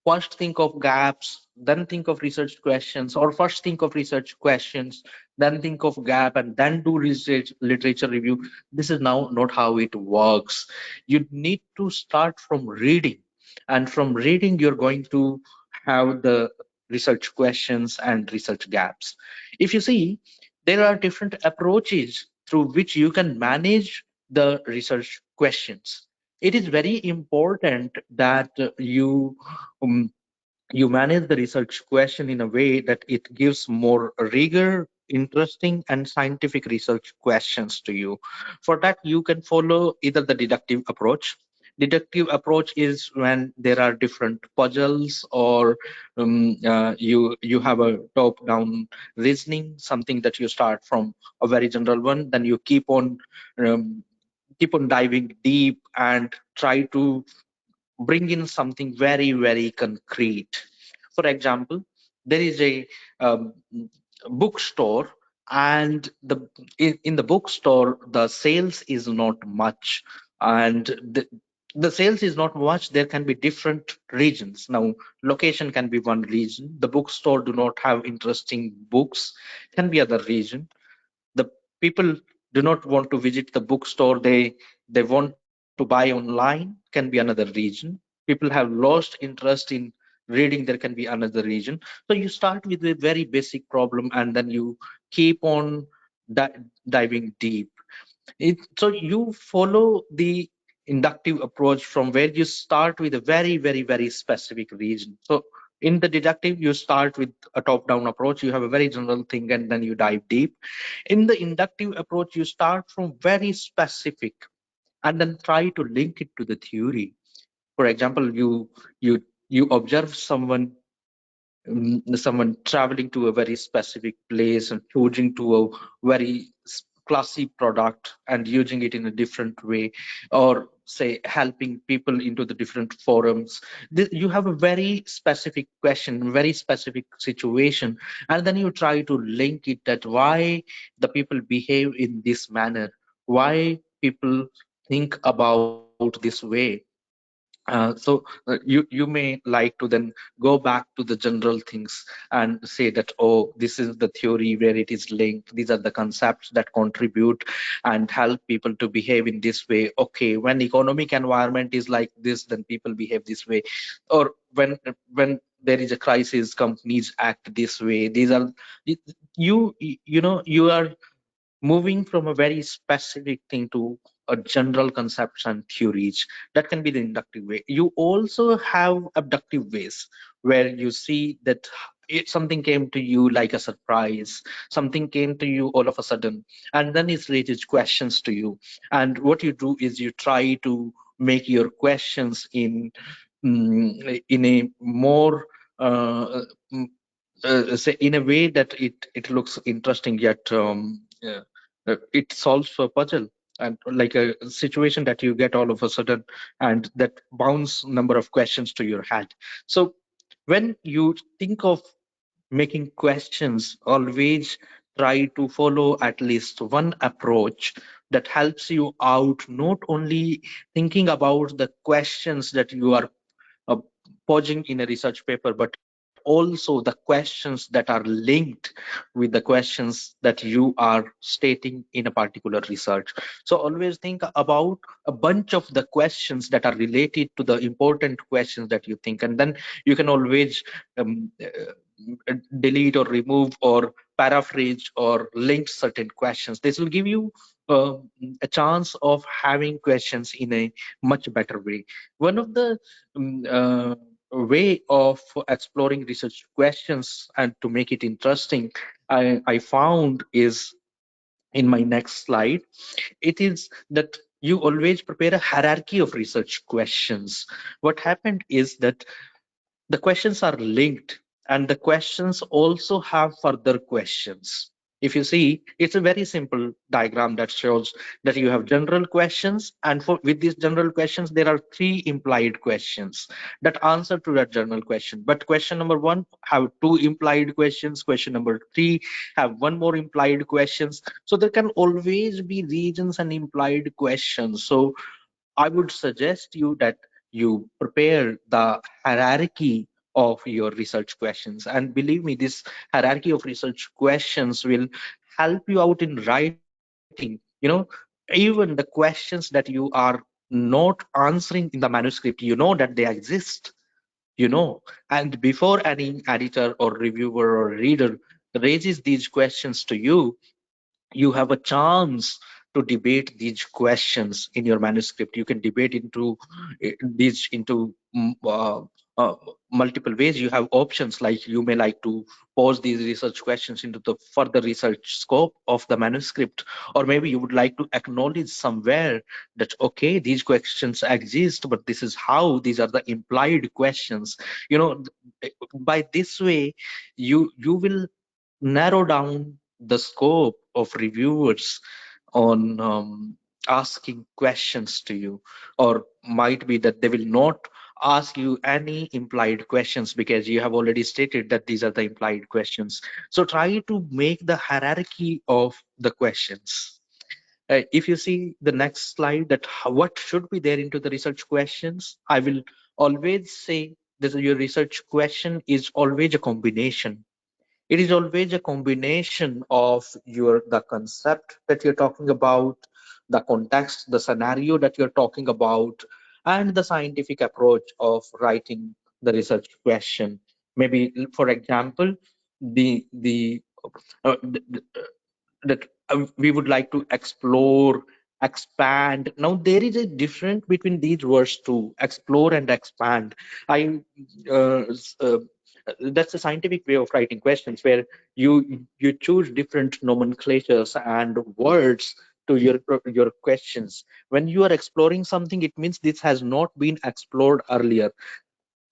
first think of gaps, then think of research questions, or first think of research questions, then think of gap, and then do research literature review. This is now not how it works. You need to start from reading, and from reading you're going to have the research questions and research gaps. If you see, there are different approaches through which you can manage the research questions. It is very important that you you manage the research question in a way that it gives more rigor, interesting, and scientific research questions to you. For that, you can follow either the deductive approach. Deductive approach is when there are different puzzles, or you have a top-down reasoning, something that you start from a very general one, then you um, keep on diving deep and try to bring in something very, very concrete. For example, there is a bookstore, and in the bookstore, the sales is not much, and the sales is not much. There can be different regions. Now, location can be one region. The bookstore do not have interesting books, can be other region. The people do not want to visit the bookstore, they want to buy online, can be another region. People have lost interest in reading, there can be another region. So you start with a very basic problem, and then you keep on diving deep. So you follow the inductive approach from where you start with a very, very, very specific region. So in the deductive, you start with a top-down approach. You have a very general thing, and then you dive deep. In the inductive approach, you start from very specific and then try to link it to the theory. For example, you observe someone traveling to a very specific place and choosing to a very classy product and using it in a different way, or say helping people into the different forums. You have a very specific question, very specific situation, and then you try to link it, that why the people behave in this manner, why people think about this way. You may like to then go back to the general things and say that, oh, this is the theory where it is linked, these are the concepts that contribute and help people to behave in this way. Okay, when economic environment is like this, then people behave this way. Or when there is a crisis, companies act this way. These are you are moving from a very specific thing to a general concepts and theories. That can be the inductive way. You also have abductive ways, where you see that something came to you like a surprise, something came to you all of a sudden, and then it raises questions to you. And what you do is you try to make your questions in a more mm, say in a way that it looks interesting, yet it solves a puzzle, and like a situation that you get all of a sudden, and that bounce number of questions to your head. So when you think of making questions, always try to follow at least one approach that helps you out, not only thinking about the questions that you are uh, posing in a research paper, but also the questions that are linked with the questions that you are stating in a particular research. So always think about a bunch of the questions that are related to the important questions that you think, and then you can always delete or remove or paraphrase or link certain questions. This will give you a chance of having questions in a much better way. One of the way of exploring research questions and to make it interesting, I found is in my next slide. It is that you always prepare a hierarchy of research questions. What happened is that the questions are linked, and the questions also have further questions. If you see, it's a very simple diagram that shows that you have general questions, and with these general questions there are three implied questions that answer to that general question. But question number one have two implied questions, question number three have one more implied questions. So there can always be regions and implied questions. So I would suggest you that you prepare the hierarchy of your research questions. And believe me, this hierarchy of research questions will help you out in writing. Even the questions that you are not answering in the manuscript, that they exist, and before any editor or reviewer or reader raises these questions to you, you have a chance to debate these questions in your manuscript. You can debate into these into multiple ways. You have options like you may like to pose these research questions into the further research scope of the manuscript, or maybe you would like to acknowledge somewhere that, okay, these questions exist, but this is how these are the implied questions. You know, by this way, you will narrow down the scope of reviewers on asking questions to you, or might be that they will not ask you any implied questions because you have already stated that these are the implied questions. So try to make the hierarchy of the questions. If you see the next slide, that what should be there into the research questions, I will always say that your research question is always a combination. It is always a combination of the concept that you're talking about, the context, the scenario that you're talking about, and the scientific approach of writing the research question. Maybe, for example, uh, the, that we would like to explore, expand. Now there is a difference between these words too, explore and expand. I uh, s- uh, that's a scientific way of writing questions where you choose different nomenclatures and words to your questions. When you are exploring something, it means this has not been explored earlier.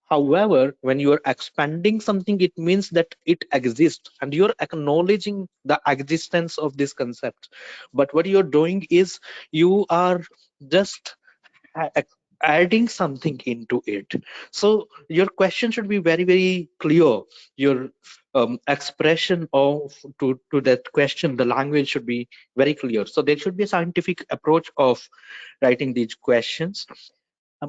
However, when you are expanding something, it means that it exists and you're acknowledging the existence of this concept. But what you're doing is you are just adding something into it. So your question should be very, very clear. Your expression of to that question, the language should be very clear. So there should be a scientific approach of writing these questions,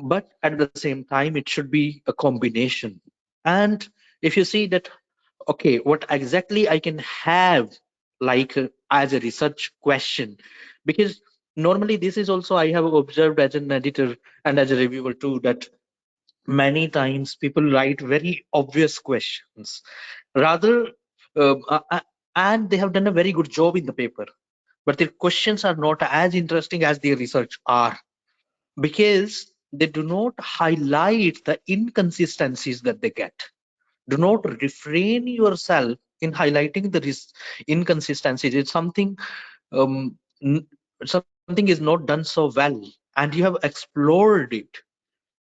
but at the same time it should be a combination. And if you see that, okay, what exactly I can have like as a research question, because normally this is also I have observed as an editor and as a reviewer too, that many times people write very obvious questions rather and they have done a very good job in the paper, but their questions are not as interesting as their research are, because they do not highlight the inconsistencies that they get. Do not refrain yourself in highlighting the inconsistencies. It's something something is not done so well and you have explored it,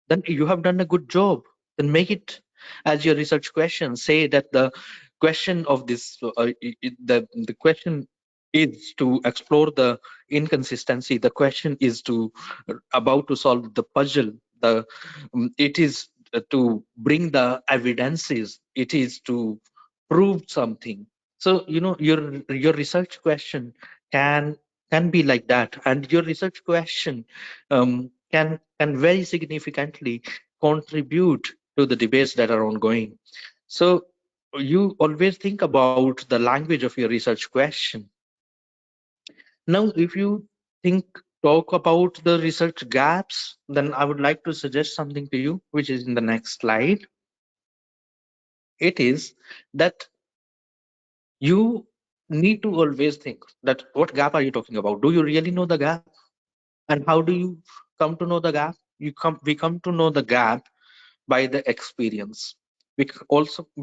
then you have done a good job. Then make it as your research question. Say that the question of this the question is to explore the inconsistency. The question is to about to solve the puzzle. The it is to bring the evidences. It is to prove something. So your research question can be like that, and your research question can very significantly contribute to the debates that are ongoing. So you always think about the language of your research question. Now, if you talk about the research gaps, then I would like to suggest something to you, which is in the next slide. It is that you need to always think that what gap are you talking about? Do you really know the gap? And how do you come to know the gap? We come to know the gap by the experience. We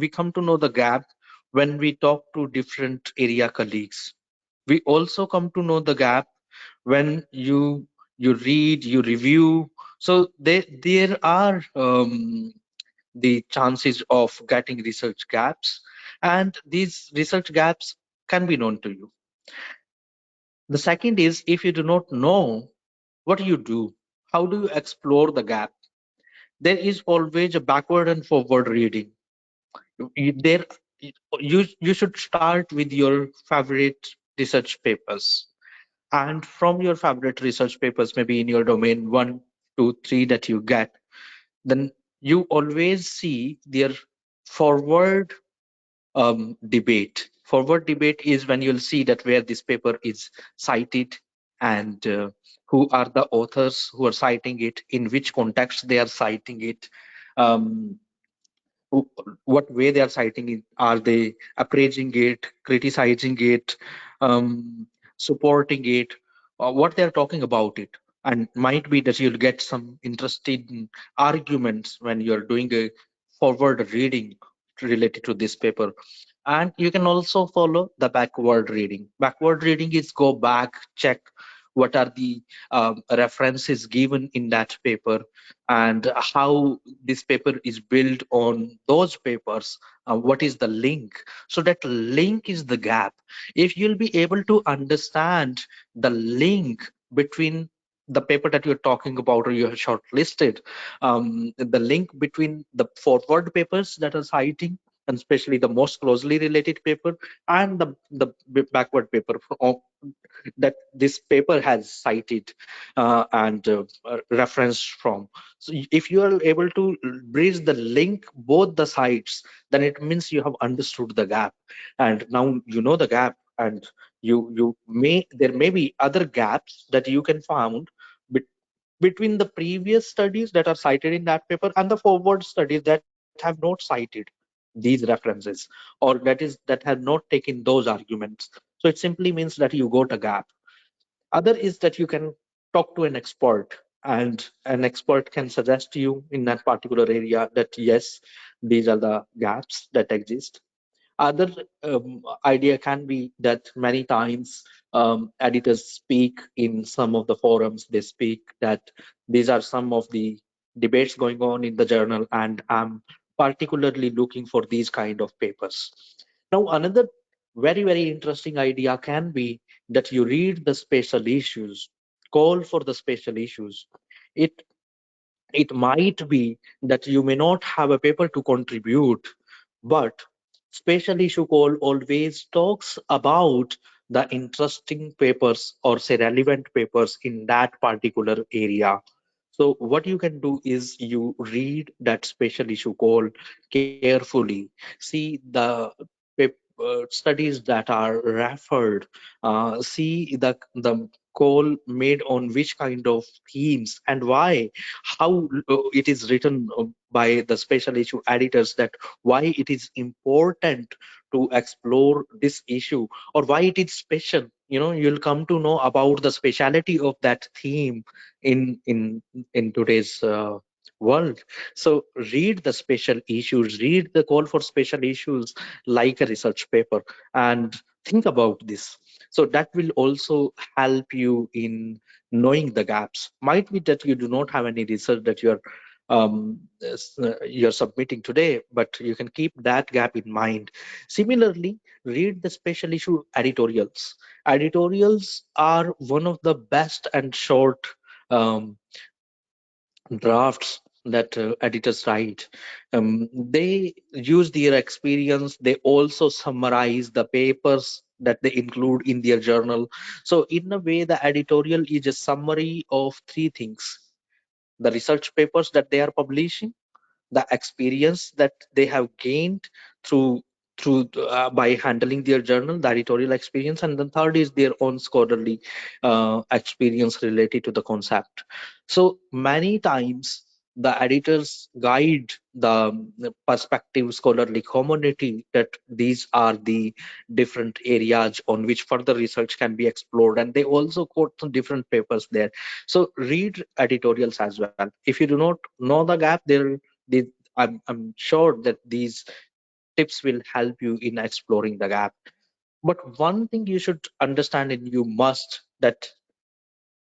come to know the gap when we talk to different area colleagues. We also come to know the gap when you read, you review. So there are the chances of getting research gaps, and these research gaps can be known to you. The second is, if you do not know, what do you do? How do you explore the gap? There is always a backward and forward reading. There, you should start with your favorite research papers, and from your favorite research papers, maybe in your domain 1, 2, 3 that you get, then you always see their forward debate. Forward debate is when you'll see that where this paper is cited, and who are the authors who are citing it, in which context they are citing it, um, what way they are citing it. Are they appraising it, criticizing it, supporting it, or what they're talking about it? And might be that you'll get some interesting arguments when you're doing a forward reading related to this paper. And you can also follow the backward reading. Backward reading is go back, check what are the references given in that paper and how this paper is built on those papers. What is the link? So that link is the gap. If you'll be able to understand the link between the paper that you're talking about or you have shortlisted, the link between the forward papers that are citing, and especially the most closely related paper, and the backward paper that this paper has cited and referenced from. So if you are able to bridge the link both the sides, then it means you have understood the gap, and now you know the gap, and there may be other gaps that you can found between the previous studies that are cited in that paper and the forward studies that have not cited these references, or that have not taken those arguments. So it simply means that you got a gap. Other is that you can talk to an expert, and an expert can suggest you in that particular area that yes, these are the gaps that exist. Other idea can be that many times editors speak in some of the forums, they speak that these are some of the debates going on in the journal, and I'm particularly looking for these kind of papers. Now, another very interesting idea can be that you read the special issues, call for the special issues. It might be that you may not have a paper to contribute, but special issue call always talks about the interesting papers or say relevant papers in that particular area. So what you can do is you read that special issue call carefully, see the studies that are referred, see the call made on which kind of themes and why, how it is written by the special issue editors, that why it is important to explore this issue or why it is special. You'll come to know about the speciality of that theme in today's world. So read the special issues, read the call for special issues like a research paper, and think about this. So that will also help you in knowing the gaps. Might be that you do not have any research that you're submitting today, but you can keep that gap in mind. Similarly, read the special issue editorials. Editorials are one of the best and short um, drafts that editors write. They use their experience. They also summarize the papers that they include in their journal. So in a way, the editorial is a summary of three things: the research papers that they are publishing, the experience that they have gained through by handling their journal, the editorial experience, and then third is their own scholarly experience related to the concept. So many times the editors guide the perspective scholarly community that these are the different areas on which further research can be explored, and they also quote some different papers there. So read editorials as well. If you do not know the gap, I'm sure that these tips will help you in exploring the gap. But one thing you should understand, and you must, that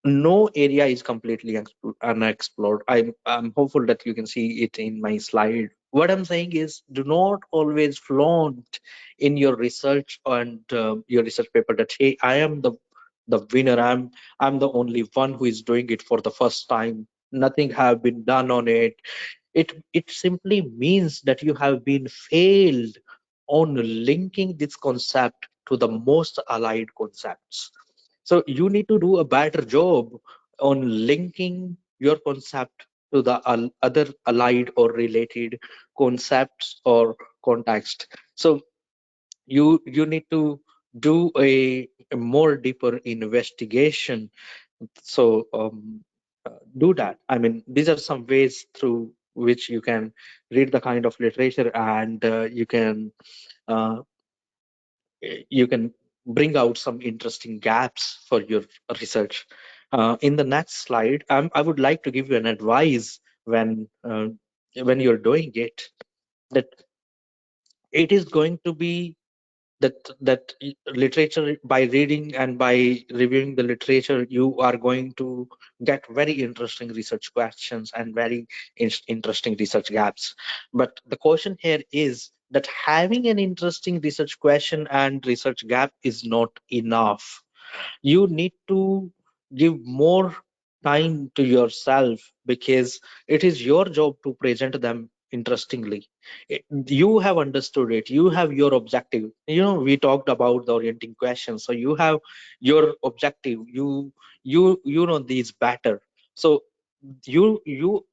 no area is completely unexplored. I'm hopeful that you can see it in my slide. What I'm saying is, do not always flaunt in your research and your research paper that hey, I am the winner. I'm the only one who is doing it for the first time. Nothing have been done on it. It simply means that you have been failed on linking this concept to the most allied concepts. So you need to do a better job on linking your concept to the other allied or related concepts or context. So you need to do a more deeper investigation. So do that. I mean, these are some ways through which you can read the kind of literature, and uh, you can bring out some interesting gaps for your research. In the next slide, I would like to give you an advice when you're doing it. that it is going to be that literature, by reading and by reviewing the literature, you are going to get very interesting research questions and very interesting research gaps. But the question here is that having an interesting research question and research gap is not enough. You need to give more time to yourself, because it is your job to present them interestingly. You have understood it, you have your objective. We talked about the orienting question, so you have your objective, you know these better. So you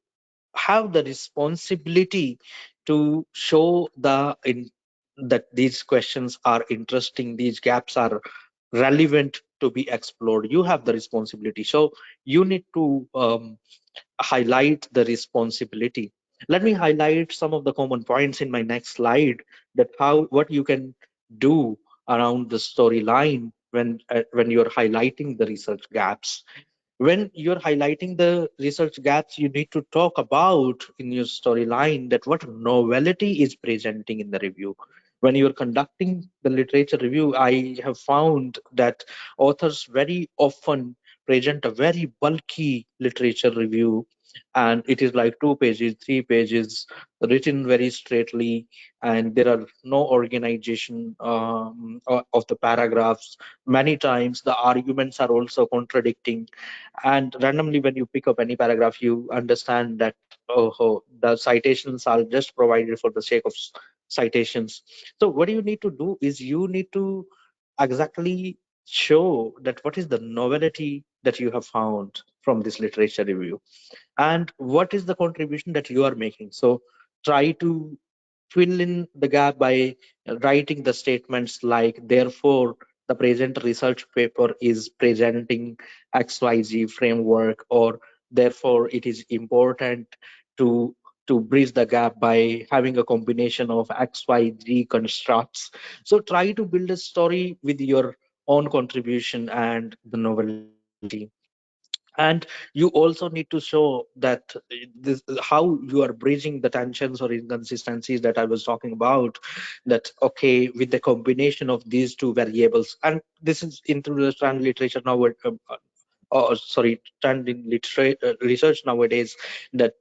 have the responsibility to show that these questions are interesting, these gaps are relevant to be explored. You have the responsibility, so you need to highlight the responsibility. Let me highlight some of the common points in my next slide, that what you can do around the storyline when you're highlighting the research gaps. When you're highlighting the research gaps, you need to talk about in your storyline that what novelty is presenting in the review. When you're conducting the literature review, I have found that authors very often present a very bulky literature review, and it is like 2 pages, 3 pages, written very straightly, and there are no organization of the paragraphs. Many times the arguments are also contradicting, and randomly when you pick up any paragraph, you understand that the citations are just provided for the sake of citations. So what you need to do is you need to exactly show that what is the novelty that you have found from this literature review, and what is the contribution that you are making. So try to fill in the gap by writing the statements like, therefore the present research paper is presenting XYZ framework, or therefore it is important to bridge the gap by having a combination of XYZ constructs. So try to build a story with your own contribution and the novelty. And you also need to show that how you are bridging the tensions or inconsistencies that I was talking about, that okay, with the combination of these two variables. And this is into the trend literature now, trend in research nowadays, that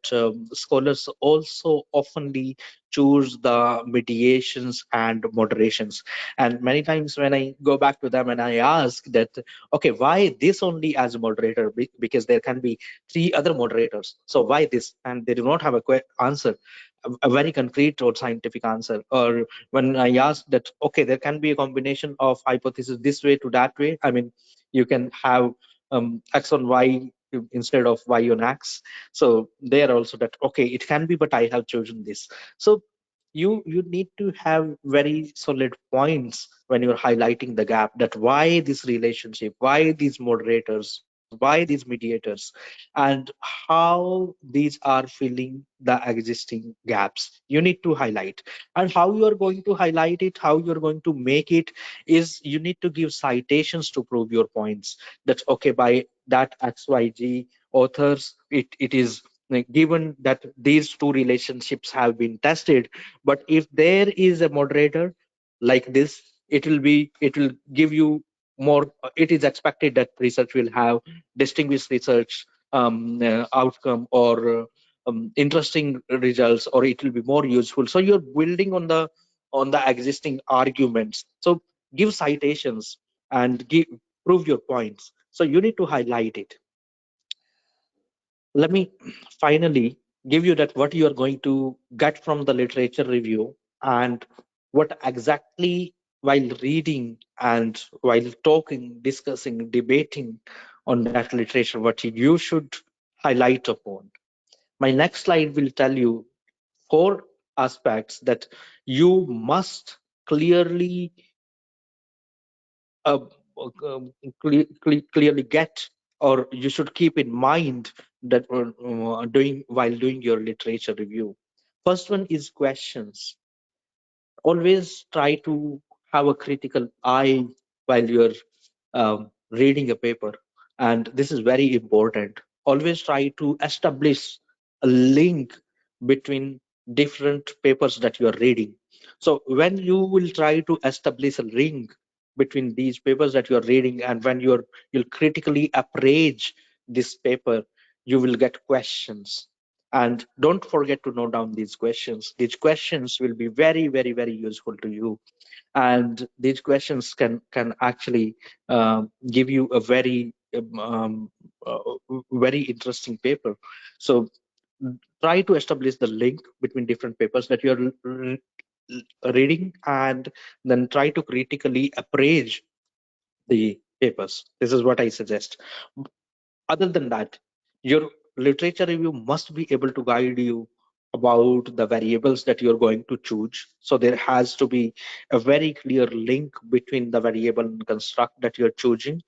scholars also oftenly choose the mediations and moderations. And many times when I go back to them and I ask that, okay, why this only as a moderator? Because there can be 3 other moderators, so why this? And they do not have a answer, a very concrete or scientific answer. Or when I ask that, okay, there can be a combination of hypothesis this way to that way, I mean, you can have X on Y instead of Y on X. So they are also that, okay, it can be, but I have chosen this. So you need to have very solid points when you're highlighting the gap, that why this relationship, why these moderators, why these mediators, and how these are filling the existing gaps. You need to highlight, and how you are going to highlight it, how you're going to make it, is you need to give citations to prove your points. That okay, by that XYZ authors, it is like, given that these two relationships have been tested, but if there is a moderator like this, it will give you more. It is expected that research will have distinguished research outcome, or interesting results, or it will be more useful. So you're building on the existing arguments. So give citations and prove your points. So you need to highlight it. Let me finally give you that what you are going to get from the literature review, and what exactly, while reading and while talking, discussing, debating on that literature, what you should highlight upon. My next slide will tell you 4 aspects that you must clearly uh, clearly get, or you should keep in mind, that while doing your literature review. First one is questions. Always try to have a critical eye while you're reading a paper, and this is very important. Always try to establish a link between different papers that you are reading. So when you will try to establish a link between these papers that you are reading, and when you'll critically appraise this paper, you will get questions. And don't forget to note down these questions. These questions will be very, very, very useful to you. And these questions can actually give you a very interesting paper. So try to establish the link between different papers that you're reading, and then try to critically appraise the papers. This is what I suggest. Other than that, your literature review must be able to guide you about the variables that you're going to choose. So there has to be a very clear link between the variable and construct that you're choosing.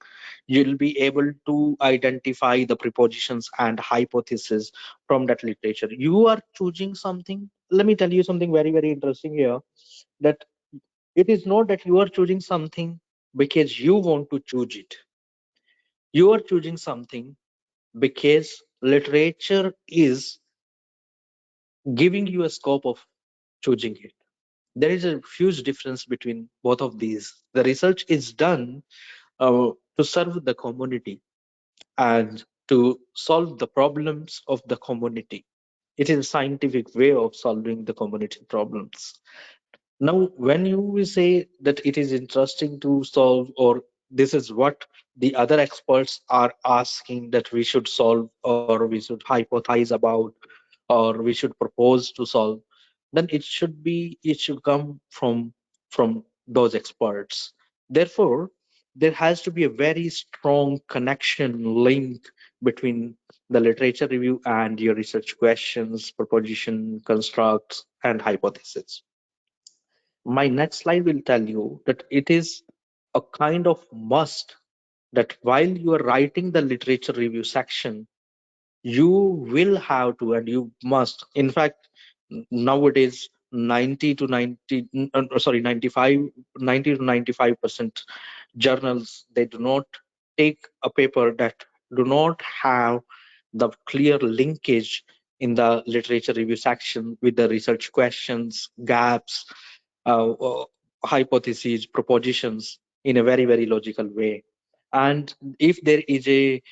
You'll be able to identify the prepositions and hypotheses from that literature. You are choosing something. Let me tell you something very, very interesting here, that it is not that you are choosing something because you want to choose it. You are choosing something because literature is giving you a scope of choosing it. There is a huge difference between both of these. The research is done to serve the community and to solve the problems of the community. It is a scientific way of solving the community problems. Now, when you say that it is interesting to solve, or this is what the other experts are asking that we should solve, or we should hypothesize about, or we should propose to solve, then it should come from those experts. Therefore, there has to be a very strong connection link between the literature review and your research questions, proposition, constructs, and hypotheses. My next slide will tell you that it is a kind of must that while you are writing the literature review section, you will have to, and you must, in fact, nowadays 90 to 95 90 to 95% journals, they do not take a paper that do not have the clear linkage in the literature review section with the research questions, gaps, hypotheses, propositions in a very, very logical way. And if there is a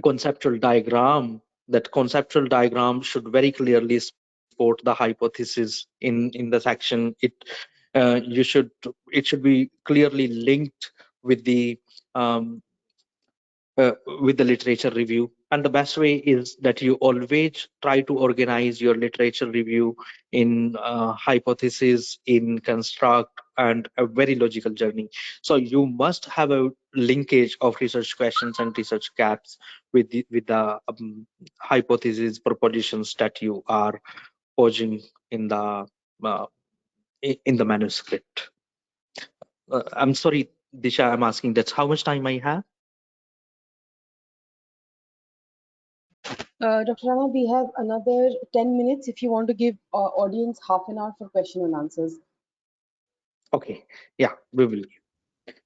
conceptual diagram, that conceptual diagram should very clearly support the hypothesis in the section. It should be clearly linked with the um, with the literature review. And the best way is that you always try to organize your literature review in hypothesis, in construct, and a very logical journey. So you must have a linkage of research questions and research gaps with the hypothesis propositions that you are posing uh, in the manuscript. I'm sorry, Disha, I'm asking that's how much time I have. Dr. Rana, we have another 10 minutes if you want to give audience half an hour for question and answers. Okay, yeah, we will.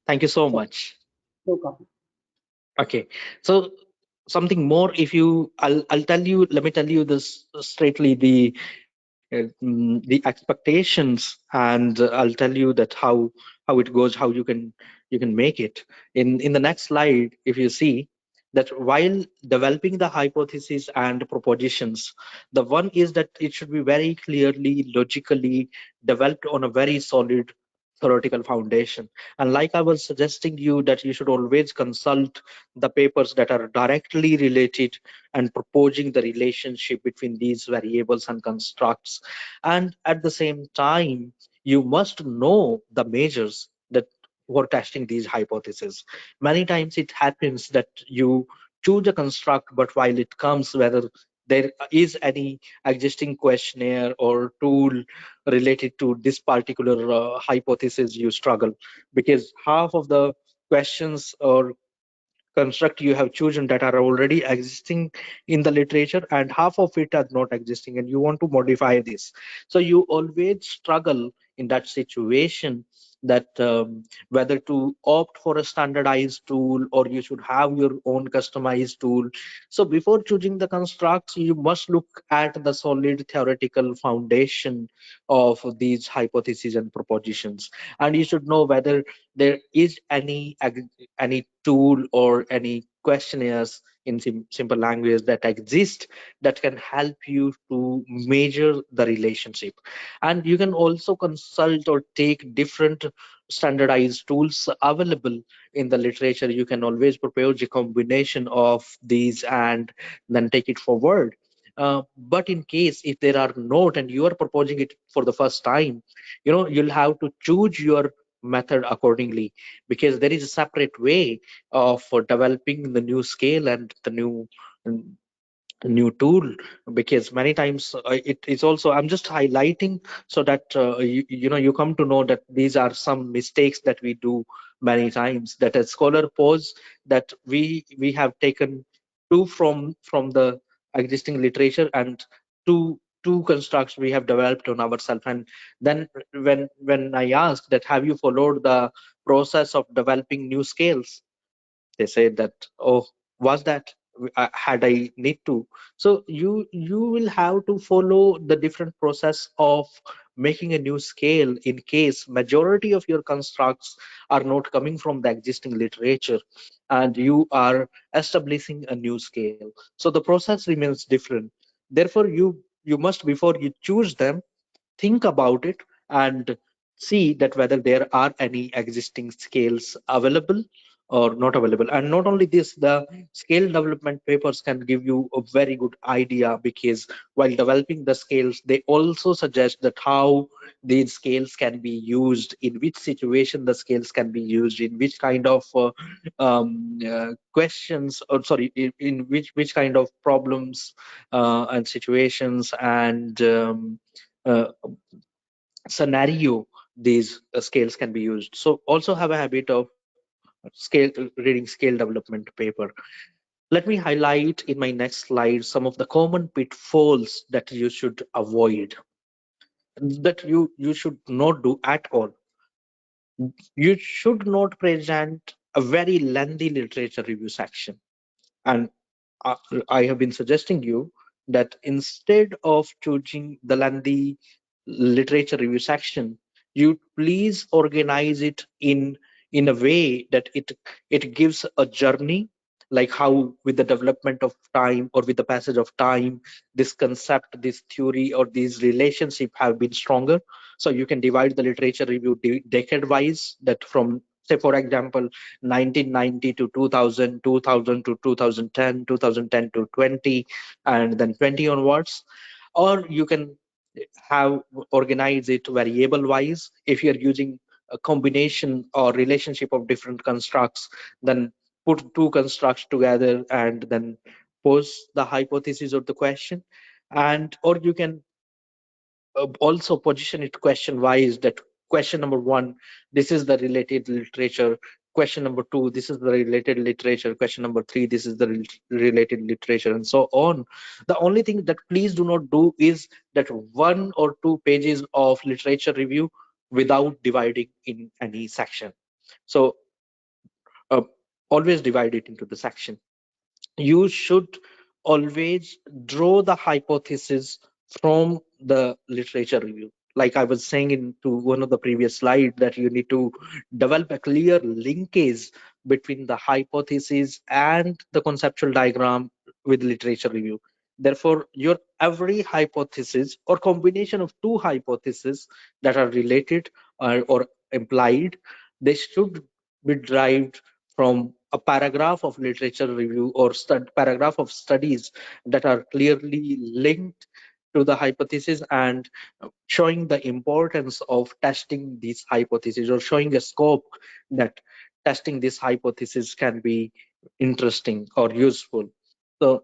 Thank you so much. No problem. Okay, so something more, if you, I'll tell you, let me tell you this straightly, the expectations, and I'll tell you that how it goes, how you can make it. In the next slide, if you see that while developing the hypothesis and propositions, the one is that it should be very clearly, logically developed on a very solid theoretical foundation. And like I was suggesting you, that you should always consult the papers that are directly related and proposing the relationship between these variables and constructs. And at the same time, you must know the measures that were testing these hypotheses. Many times it happens that you choose a construct, but while it comes, whether there is any existing questionnaire or tool related to this particular hypothesis, you struggle, because half of the questions or construct you have chosen that are already existing in the literature, and half of it are not existing, and you want to modify this. So you always struggle in that situation that whether to opt for a standardized tool or you should have your own customized tool. So before choosing the constructs, you must look at the solid theoretical foundation of these hypotheses and propositions, and you should know whether there is any tool or any questionnaires in simple language that exist that can help you to measure the relationship. And you can also consult or take different standardized tools available in the literature. You can always propose a combination of these and then take it forward. But in case if there are not and you are proposing it for the first time, you'll have to choose your method accordingly, because there is a separate way of developing the new scale and the new tool. Because many times it is also, I'm just highlighting so that you come to know that these are some mistakes that we do many times, that a scholar pose that we have taken two from the existing literature and two constructs we have developed on ourselves. And then when I asked that have you followed the process of developing new scales, they say that, oh, was that had I need to. So you will have to follow the different process of making a new scale in case majority of your constructs are not coming from the existing literature and you are establishing a new scale. So the process remains different. Therefore you must, before you choose them, think about it and see that whether there are any existing scales available or not available. And not only this, the scale development papers can give you a very good idea, because while developing the scales, they also suggest that how these scales can be used, in which situation the scales can be used, in which kind of questions, or sorry, in which kind of problems and situations and uh, scenario these scales can be used. So also have a habit of reading scale development paper. Let me highlight in my next slide some of the common pitfalls that you should avoid, that you should not do at all. You should not present a very lengthy literature review section. And uh, I have been suggesting you that instead of choosing the lengthy literature review section, you please organize it in a way that it gives a journey, like how with the development of time or with the passage of time, this concept, this theory, or these relationship have been stronger. So you can divide the literature review decade wise, that from, say for example, 1990 to 2000, 2000 to 2010, 2010 to 20, and then 20 onwards. Or you can have organize it variable wise. If you're using a combination or relationship of different constructs, then put two constructs together and then pose the hypothesis of the question. And or you can also position it question wise, that question number one, this is the related literature. Question number two, this is the related literature. Question number three, this is the related literature, and so on. The only thing that please do not do is that one or two pages of literature review without dividing in any section. So uh, always divide it into the section. You should always draw the hypothesis from the literature review. Like I was saying into one of the previous slides, that you need to develop a clear linkage between the hypothesis and the conceptual diagram with literature review. Therefore, your every hypothesis or combination of two hypotheses that are related or implied, they should be derived from a paragraph of literature review or paragraph of studies that are clearly linked to the hypothesis and showing the importance of testing these hypotheses, or showing a scope that testing this hypothesis can be interesting or useful. So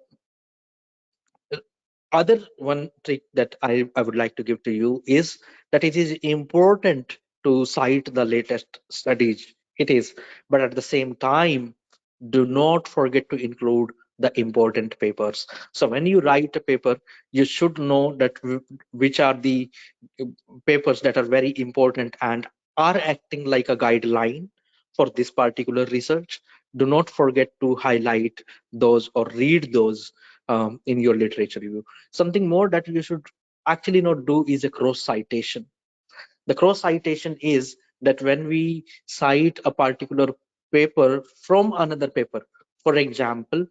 other one trick that I would like to give to you is that it is important to cite the latest studies. It is, but at the same time, do not forget to include the important papers. So when you write a paper, you should know that which are the papers that are very important and are acting like a guideline for this particular research. Do not forget to highlight those or read those in your literature review. Something more that you should actually not do is a cross citation. The cross citation is that when we cite a particular paper from another paper, for example,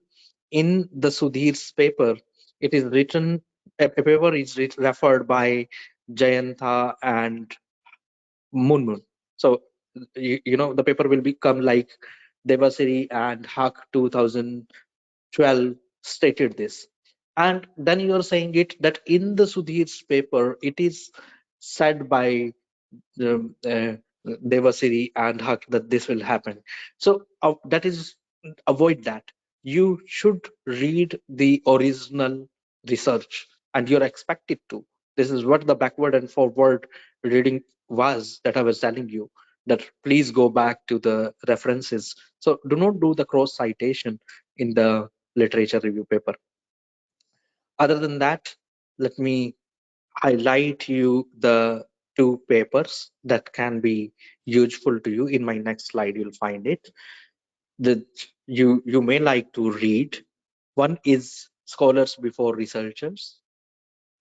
in the Sudhir's paper, it is written, a paper is referred by Jayantha and Munmun. So, the paper will become like Devasiri and Huck 2012 stated this. And then you are saying it that in the Sudhir's paper, it is said by Devasiri and Huck that this will happen. So that is, avoid that. You should read the original research and you're expected to. This is what the backward and forward reading was that I was telling you, that please go back to the references. So do not do the cross citation in the literature review paper. Other than that, let me highlight you the two papers that can be useful to you. In my next slide, you'll find it that you may like to read. One is Scholars Before Researchers,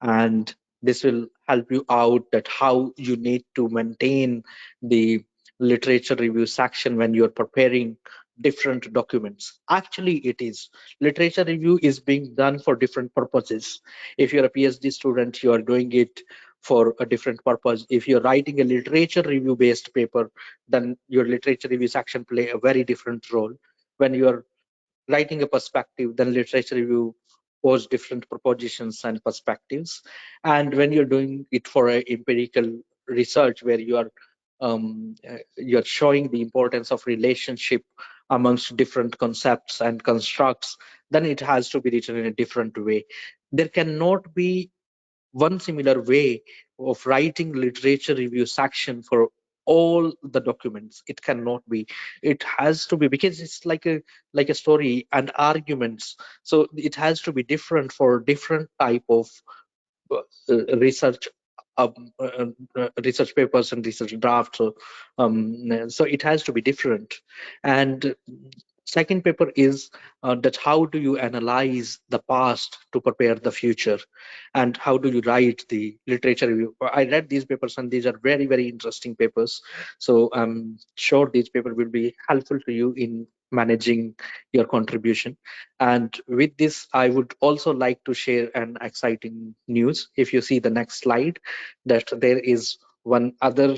and this will help you out that how you need to maintain the literature review section when you're preparing different documents. Actually, it is literature review is being done for different purposes. If you're a PhD student, you are doing it for a different purpose. If you're writing a literature review based paper, then your literature review section play a very different role. When you're writing a perspective, then literature review pose different propositions and perspectives. And when you're doing it for a empirical research where you're showing the importance of relationship amongst different concepts and constructs, then it has to be written in a different way. There cannot be one similar way of writing literature review section for all the documents. It cannot be. It has to be, because it's like a story and arguments, so it has to be different for different type of research research papers and research drafts. So it has to be different. And second paper is that how do you analyze the past to prepare the future, and how do you write the literature review. I read these papers and these are very, very interesting papers. So I'm sure these papers will be helpful to you in managing your contribution. And with this, I would also like to share an exciting news. If you see the next slide, that there is one other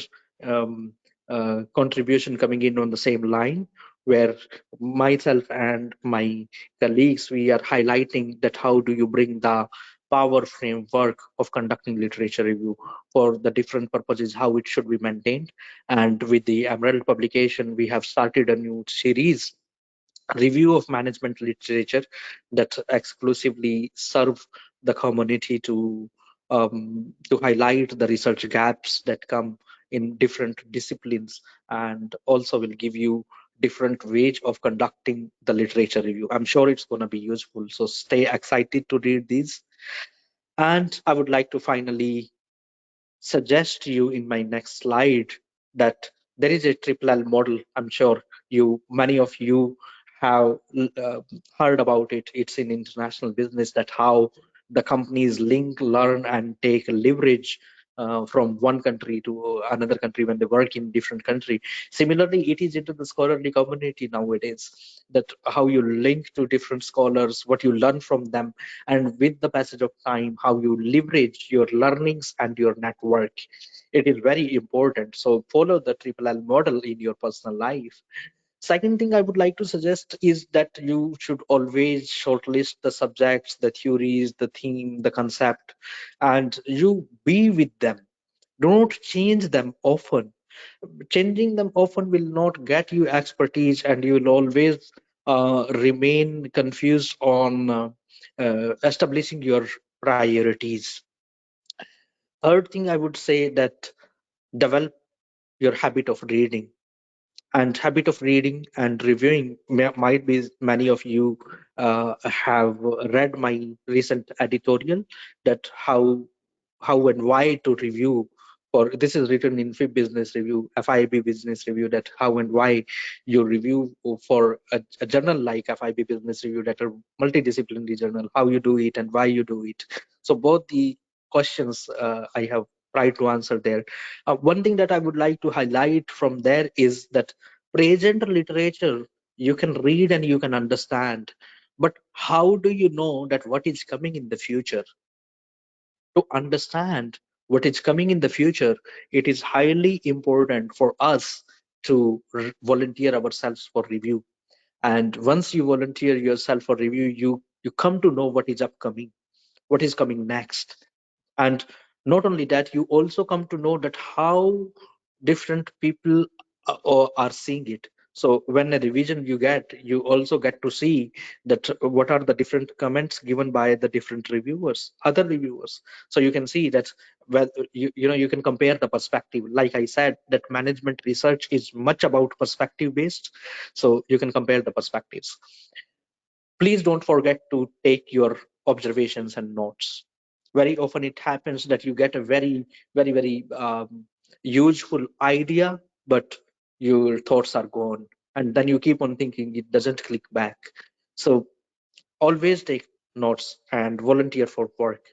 contribution coming in on the same line, where myself and my colleagues, we are highlighting that how do you bring the power framework of conducting literature review for the different purposes, how it should be maintained. And with the Emerald publication, we have started a new series, review of management literature, that exclusively serve the community to highlight the research gaps that come in different disciplines, and also will give you different ways of conducting the literature review. I'm sure it's going to be useful, so stay excited to read these. And I would like to finally suggest you in my next slide that there is a triple L model. I'm sure many of you have heard about it. It's in international business, that how the companies link, learn, and take leverage from one country to another country when they work in different country. Similarly, it is into the scholarly community nowadays, that how you link to different scholars, what you learn from them, and with the passage of time, how you leverage your learnings and your network. It is very important. So follow the triple L model in your personal life. Second thing I would like to suggest is that you should always shortlist the subjects, the theories, the theme, the concept, and you be with them. Don't change them often. Changing them often will not get you expertise, and you will always remain confused on establishing your priorities. Third thing I would say that develop your habit of reading. And habit of reading and reviewing might be many of you have read my recent editorial, that how and why to review this is written in FIIB Business Review, FIIB Business Review, that how and why you review for a journal like FIIB Business Review, that are multidisciplinary journal, how you do it and why you do it. So both the questions I have tried to answer there. One thing that I would like to highlight from there is that present literature you can read and you can understand, but how do you know that what is coming in the future? To understand what is coming in the future, it is highly important for us to volunteer ourselves for review. And once you volunteer yourself for review, you come to know what is upcoming, what is coming next. And not only that, you also come to know that how different people are seeing it. So when a revision you also get to see that what are the different comments given by the different reviewers, other reviewers. So you can see that you can compare the perspective. Like I said, that management research is much about perspective based. So you can compare the perspectives. Please don't forget to take your observations and notes. Very often it happens that you get a very useful idea, but your thoughts are gone, and then you keep on thinking, it doesn't click back. So always take notes and volunteer for work.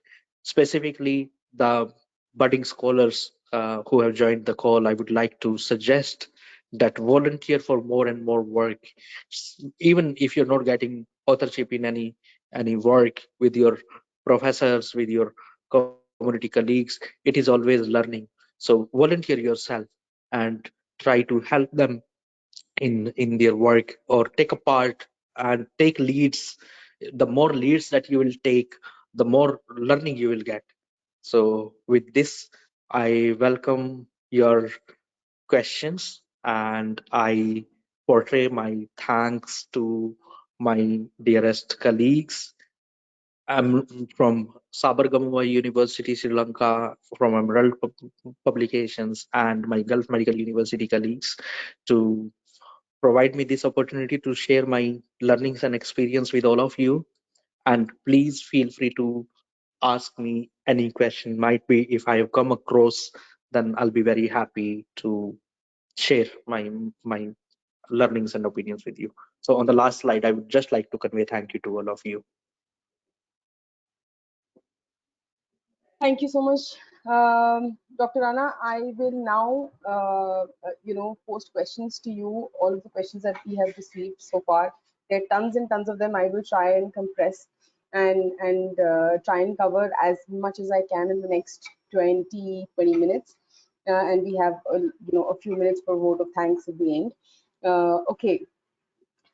Specifically, the budding scholars who have joined the call, I would like to suggest that volunteer for more and more work. Even if you're not getting authorship in any work, with your professors, with your community colleagues, it is always learning. So volunteer yourself and try to help them in their work, or take a part and take leads. The more leads that you will take, the more learning you will get. So with this, I welcome your questions, and I portray my thanks to my dearest colleagues. I'm from Sabaragamuwa University, Sri Lanka, from Emerald Publications, and my Gulf Medical University colleagues, to provide me this opportunity to share my learnings and experience with all of you. And please feel free to ask me any question. Might be if I have come across, then I'll be very happy to share my learnings and opinions with you. So on the last slide, I would just like to convey thank you to all of you. Thank you so much, Dr. Rana. I will now, post questions to you, all of the questions that we have received so far. There are tons and tons of them. I will try and compress and try and cover as much as I can in the next 20 minutes. And we have, a few minutes for vote of thanks at the end. Okay.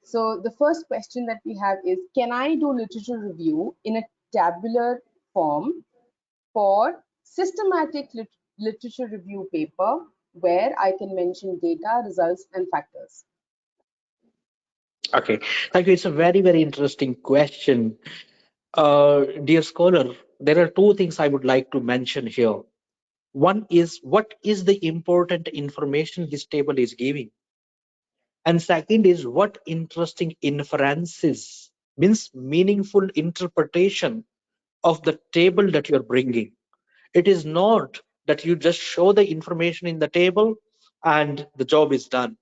So the first question that we have is, can I do literature review in a tabular form for systematic literature review paper where I can mention data, results, and factors? Okay, thank you. It's a very interesting question. Dear scholar, there are two things I would like to mention here. One is, what is the important information this table is giving? And second is, what interesting inferences, means meaningful interpretation of the table that you're bringing. It is not that you just show the information in the table and the job is done.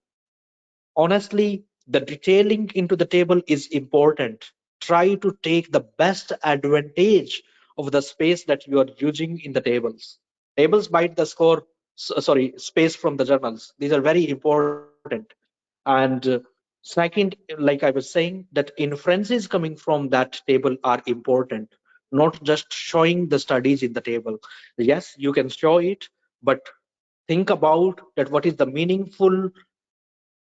Honestly, the detailing into the table is important. Try to take the best advantage of the space that you are using in the tables. Tables bite the space from the journals. These are very important. And second, like I was saying, that inferences coming from that table are important, not just showing the studies in the table. Yes, you can show it, but think about that what is the meaningful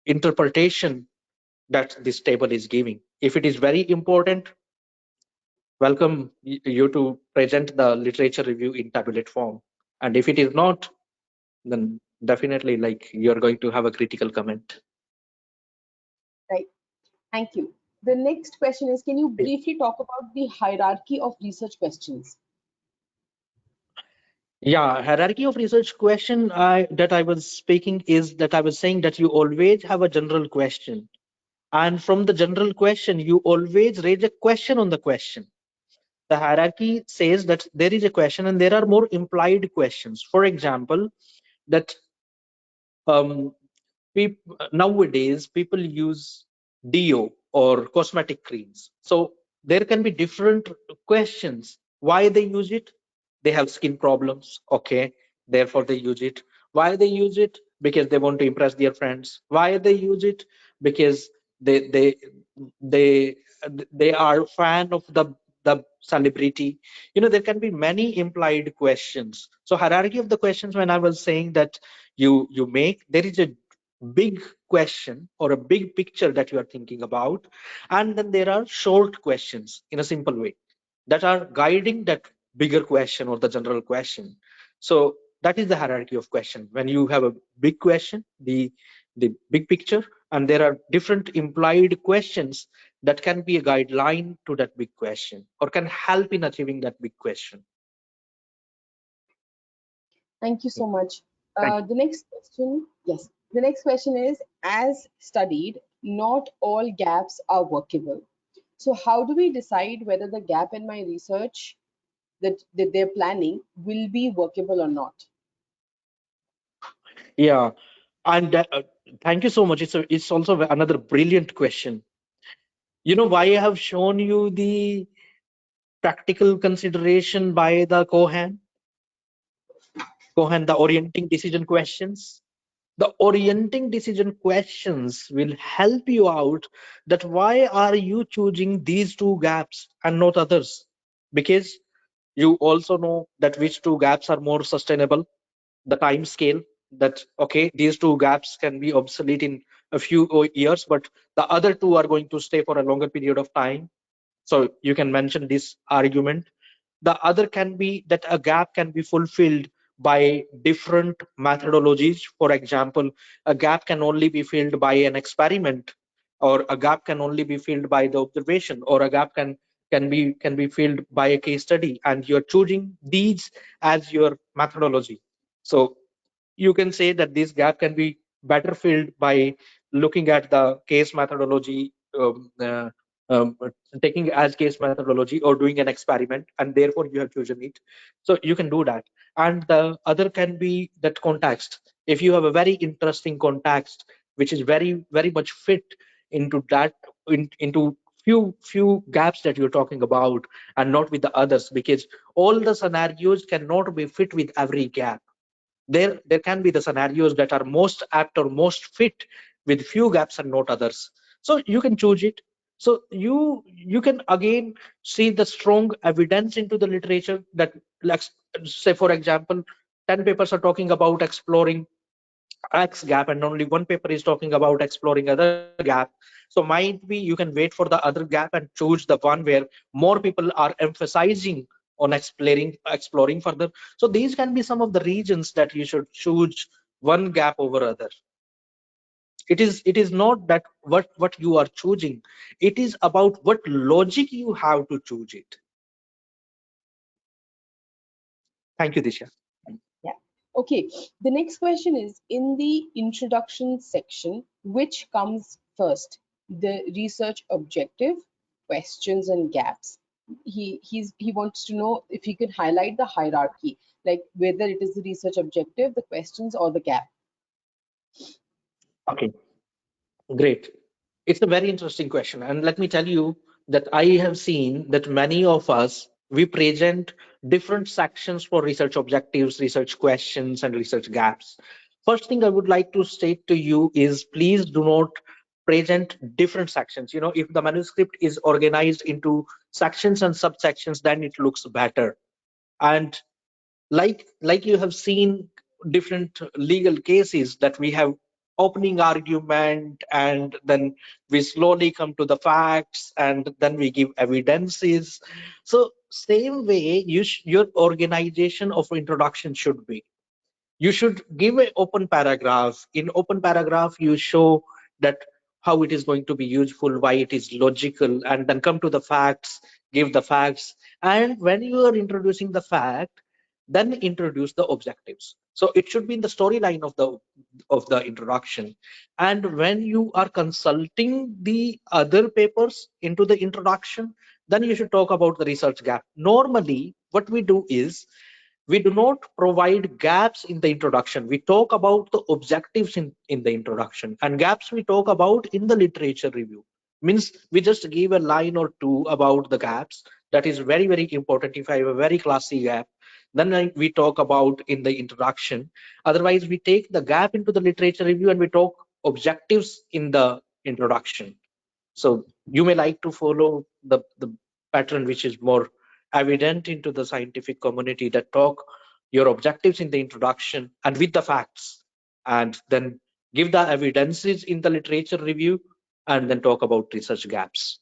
interpretation that this table is giving. If it is very important, welcome you to present the literature review in tabulate form. And if it is not, then definitely you're going to have a critical comment. Right. Thank you. The next question is, can you briefly talk about the hierarchy of research questions? Yeah, hierarchy of research question that I was speaking is that I was saying that you always have a general question. And from the general question, you always raise a question on the question. The hierarchy says that there is a question and there are more implied questions. For example, that nowadays people use deo or cosmetic creams. So there can be different questions. Why they use it? They have skin problems. Okay, therefore they use it. Why they use it? Because they want to impress their friends. Why they use it? Because they they are fan of the celebrity. You know, there can be many implied questions. So hierarchy of the questions, when I was saying that you make, there is a big question or a big picture that you are thinking about, and then there are short questions in a simple way that are guiding that bigger question or the general question. So that is the hierarchy of question. When you have a big question, the big picture, and there are different implied questions that can be a guideline to that big question or can help in achieving that big question. Thank you so much. Thank The next question, yes, the next question is, as studied, not all gaps are workable. So how do we decide whether the gap in my research that they're planning will be workable or not? Yeah, and thank you so much. It's also another brilliant question. You know why I have shown you the practical consideration by the Cohen, the orienting decision questions? The orienting decision questions will help you out that why are you choosing these two gaps and not others? Because you also know that which two gaps are more sustainable, the time scale, that okay, these two gaps can be obsolete in a few years, but the other two are going to stay for a longer period of time. So you can mention this argument. The other can be that a gap can be fulfilled by different methodologies. For example, a gap can only be filled by an experiment, or a gap can only be filled by the observation, or a gap can be filled by a case study, and you're choosing these as your methodology. So you can say that this gap can be better filled by looking at the case methodology, um, taking as case methodology or doing an experiment, and therefore you have chosen it. So you can do that. And the other can be that context. If you have a very interesting context which is very much fit into that, into few gaps that you're talking about, and not with the others, because all the scenarios cannot be fit with every gap. There can be the scenarios that are most apt or most fit with few gaps and not others. So you can choose it. So you can again see the strong evidence into the literature that, let's say for example, 10 papers are talking about exploring X gap and only one paper is talking about exploring other gap. So might be you can wait for the other gap and choose the one where more people are emphasizing on exploring further. So these can be some of the reasons that you should choose one gap over other. It is not that what you are choosing, it is about what logic you have to choose it. Thank you, Disha. Yeah. Okay. The next question is, in the introduction section, which comes first? The research objective, questions, and gaps. He wants to know if he could highlight the hierarchy, like whether it is the research objective, the questions, or the gap. Okay, great. It's a very interesting question, and let me tell you that I have seen that many of us, we present different sections for research objectives, research questions, and research gaps. First thing I would like to state to you is, please do not present different sections. You know, if the manuscript is organized into sections and subsections, then it looks better. And like you have seen different legal cases that we have opening argument, and then we slowly come to the facts, and then we give evidences. So same way your organization of introduction should be. You should give an open paragraph. In open paragraph you show that how it is going to be useful, why it is logical, and then come to the facts, give the facts. And when you are introducing the fact, then introduce the objectives. So it should be in the storyline of the introduction. And when you are consulting the other papers into the introduction, then you should talk about the research gap. Normally, what we do is we do not provide gaps in the introduction. We talk about the objectives in the introduction, and gaps we talk about in the literature review. Means we just give a line or two about the gaps. That is very, very important. If I have a very classy gap, then we talk about in the introduction. Otherwise, we take the gap into the literature review and we talk objectives in the introduction. So you may like to follow the pattern which is more evident into the scientific community, that talk your objectives in the introduction and with the facts, and then give the evidences in the literature review, and then talk about research gaps.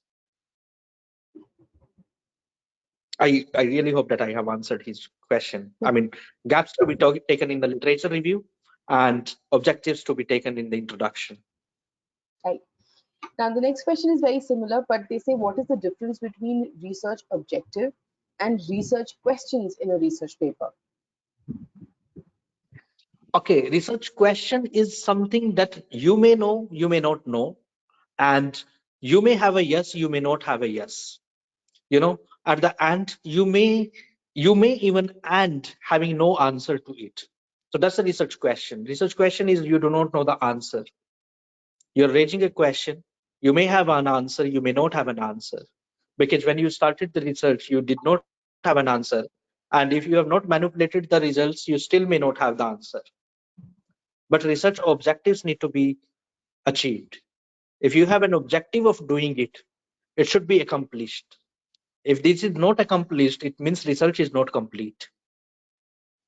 I really hope that I have answered his question. I mean, gaps to be taken in the literature review and objectives to be taken in the introduction. Right. Now, the next question is very similar, but they say, what is the difference between research objective and research questions in a research paper? Okay, research question is something that you may know, you may not know, and you may have a yes, you may not have a yes. You know, at the end, you may even end having no answer to it. So that's a research question. Research question is you do not know the answer. You're raising a question. You may have an answer, you may not have an answer. Because when you started the research, you did not have an answer. And if you have not manipulated the results, you still may not have the answer. But research objectives need to be achieved. If you have an objective of doing it, it should be accomplished. If this is not accomplished, it means research is not complete.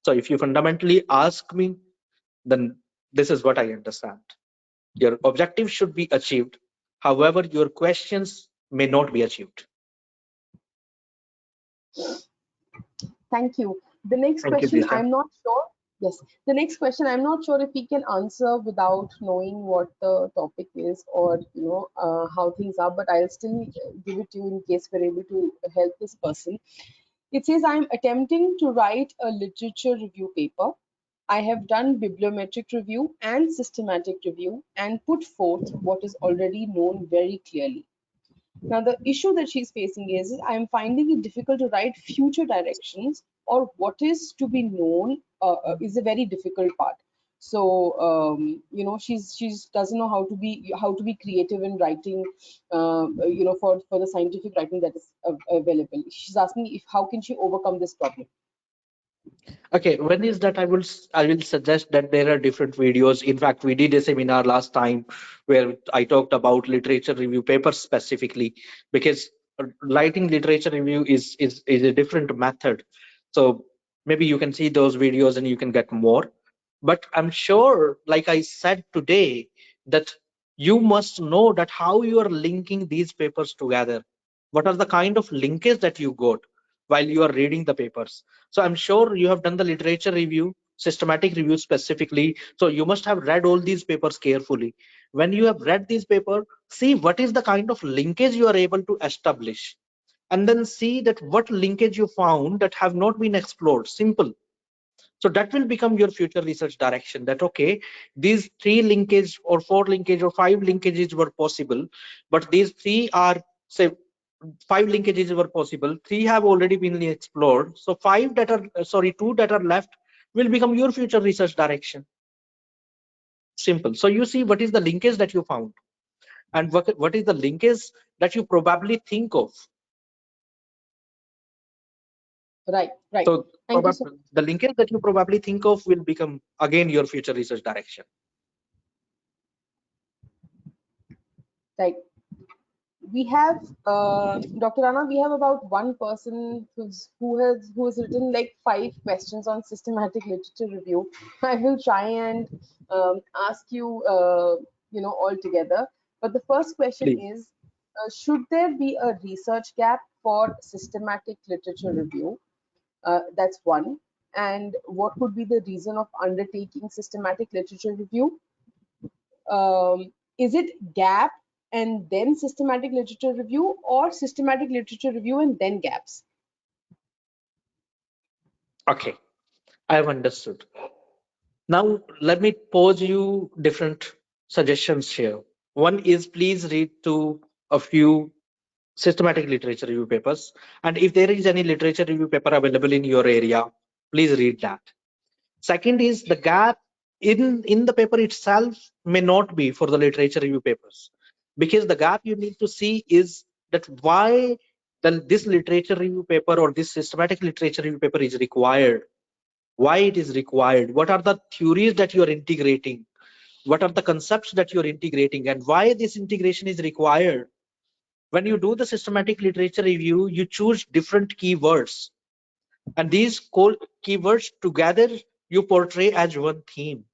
So if you fundamentally ask me, then this is what I understand. Your objective should be achieved. However, your questions may not be achieved. Thank you. The next Thank you, question, Disha. I'm not sure. Yes, the next question, I'm not sure if we can answer without knowing what the topic is, or how things are, but I'll still give it to you in case we're able to help this person. It says, I'm attempting to write a literature review paper. I have done bibliometric review and systematic review and put forth what is already known very clearly. Now, the issue that she's facing is, I'm finding it difficult to write future directions, or what is to be known is a very difficult part. So she's doesn't know how to be creative in writing, for the scientific writing that is available. She's asking if how can she overcome this problem. Okay, when is that? I will suggest that there are different videos. In fact, we did a seminar last time where I talked about literature review papers specifically, because writing literature review is a different method. So maybe you can see those videos and you can get more. But I'm sure, like I said today, that you must know that how you are linking these papers together. What are the kind of linkage that you got while you are reading the papers? So I'm sure you have done the literature review, systematic review specifically. So you must have read all these papers carefully. When you have read these papers, see what is the kind of linkage you are able to establish. And then see that what linkage you found that have not been explored. Simple. So that will become your future research direction, that okay, these 3 linkage or 4 linkage or 5 linkages were possible, but these 3 are, say, 5 linkages were possible, 3 have already been explored. So 2 that are left will become your future research direction. Simple. So you see what is the linkage that you found, and what is the linkage that you probably think of. Right. So Thank you so much. the linkage that you probably think of will become again your future research direction. Right. We have Dr. Rana. We have about one person who has written like 5 questions on systematic literature review. I will try and ask you, all together. But the first question Please. is, should there be a research gap for systematic literature review? That's one. And what would be the reason of undertaking systematic literature review? Is it gap and then systematic literature review, or systematic literature review and then gaps? Okay, I have understood. Now, let me pose you different suggestions here. One is please read to a few systematic literature review papers. And if there is any literature review paper available in your area, please read that. Second is the gap in the paper itself may not be for the literature review papers, because the gap you need to see is that why this literature review paper or this systematic literature review paper is required, why it is required, what are the theories that you are integrating, what are the concepts that you are integrating, and why this integration is required. When you do the systematic literature review, you choose different keywords, and these keywords together you portray as one theme.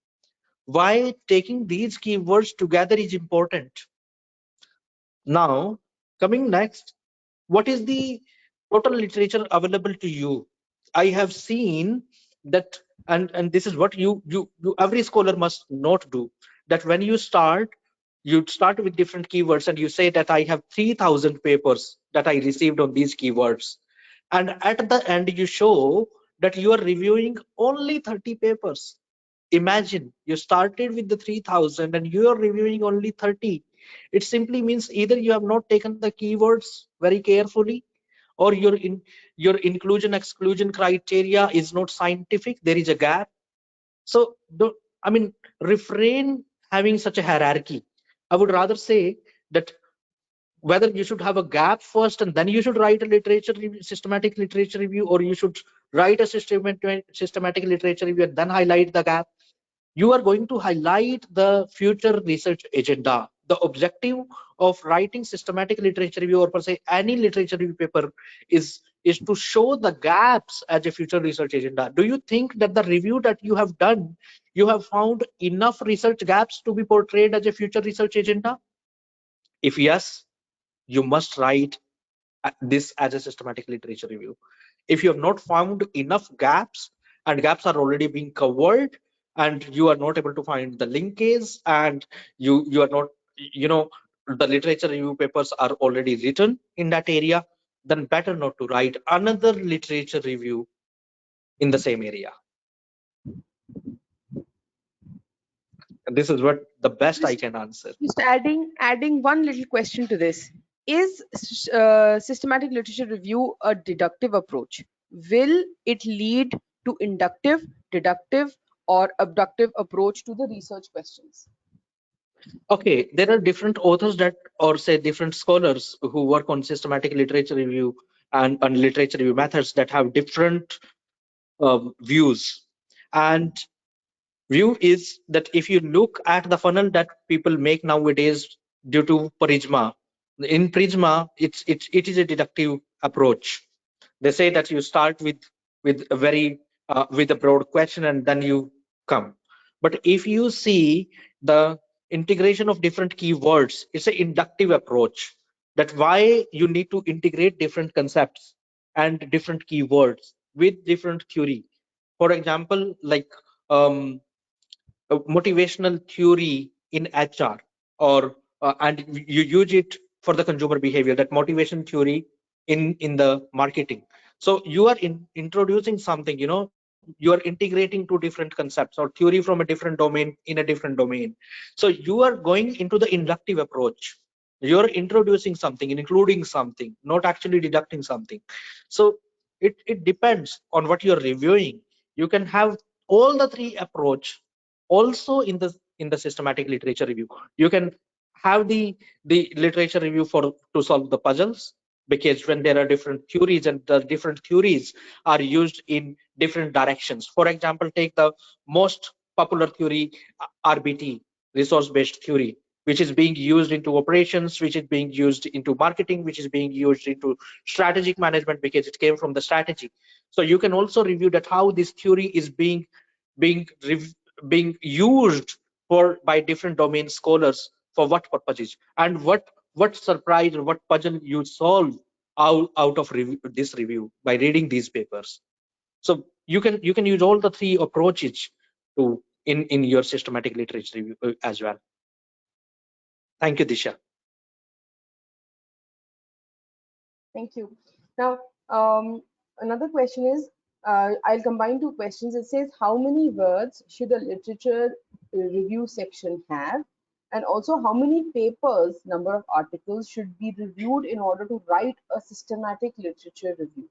Why taking these keywords together is important. Now, coming next, what is the total literature available to you? I have seen that, and this is what you every scholar must not do, that when you start with different keywords and you say that I have 3,000 papers that I received on these keywords, and at the end you show that you are reviewing only 30 papers. Imagine you started with the 3,000 and you are reviewing only 30. It simply means either you have not taken the keywords very carefully, or your inclusion exclusion criteria is not scientific, there is a gap. So I mean, refrain having such a hierarchy. I would rather say that whether you should have a gap first and then you should write a literature review, systematic literature review, or you should write a systematic literature review and then highlight the gap. You are going to highlight the future research agenda. The objective of writing systematic literature review, or per se any literature review paper, is to show the gaps as a future research agenda. Do you think that the review that you have done, you have found enough research gaps to be portrayed as a future research agenda? If yes, you must write this as a systematic literature review. If you have not found enough gaps, and gaps are already being covered, and you are not able to find the linkage, and you are not, the literature review papers are already written in that area, then better not to write another literature review in the same area. And this is what the best I can answer. Just adding one little question to this. Is systematic literature review a deductive approach? Will it lead to inductive, deductive, or abductive approach to the research questions? Okay, there are different authors that, or say different scholars who work on systematic literature review and literature review methods that have different views. And view is that if you look at the funnel that people make nowadays due to Prisma, in Prisma, it is a deductive approach. They say that you start with a very with a broad question and then you come. But if you see the integration of different keywords, it's an inductive approach. That's why you need to integrate different concepts and different keywords with different theory. For example, like motivational theory in HR, or and you use it for the consumer behavior, that motivation theory in the marketing. So you are introducing something, you are integrating two different concepts or theory from a different domain in a different domain. So you are going into the inductive approach. You're introducing something, including something, not actually deducting something. So it depends on what you're reviewing. You can have all the three approach also in the systematic literature review. You can have the literature review to solve the puzzles, because when there are different theories and the different theories are used in different directions. For example, take the most popular theory, RBT, resource based theory, which is being used into operations, which is being used into marketing, which is being used into strategic management, because it came from the strategy. So you can also review that how this theory is being used by different domain scholars for what purposes, and what surprise or what puzzle you solve out of this review by reading these papers. So you can use all the three approaches to in your systematic literature review as well. Thank you, Disha. Thank you. Now, another question is, I'll combine two questions. It says, how many words should a literature review section have? And also, how many papers, number of articles should be reviewed in order to write a systematic literature review?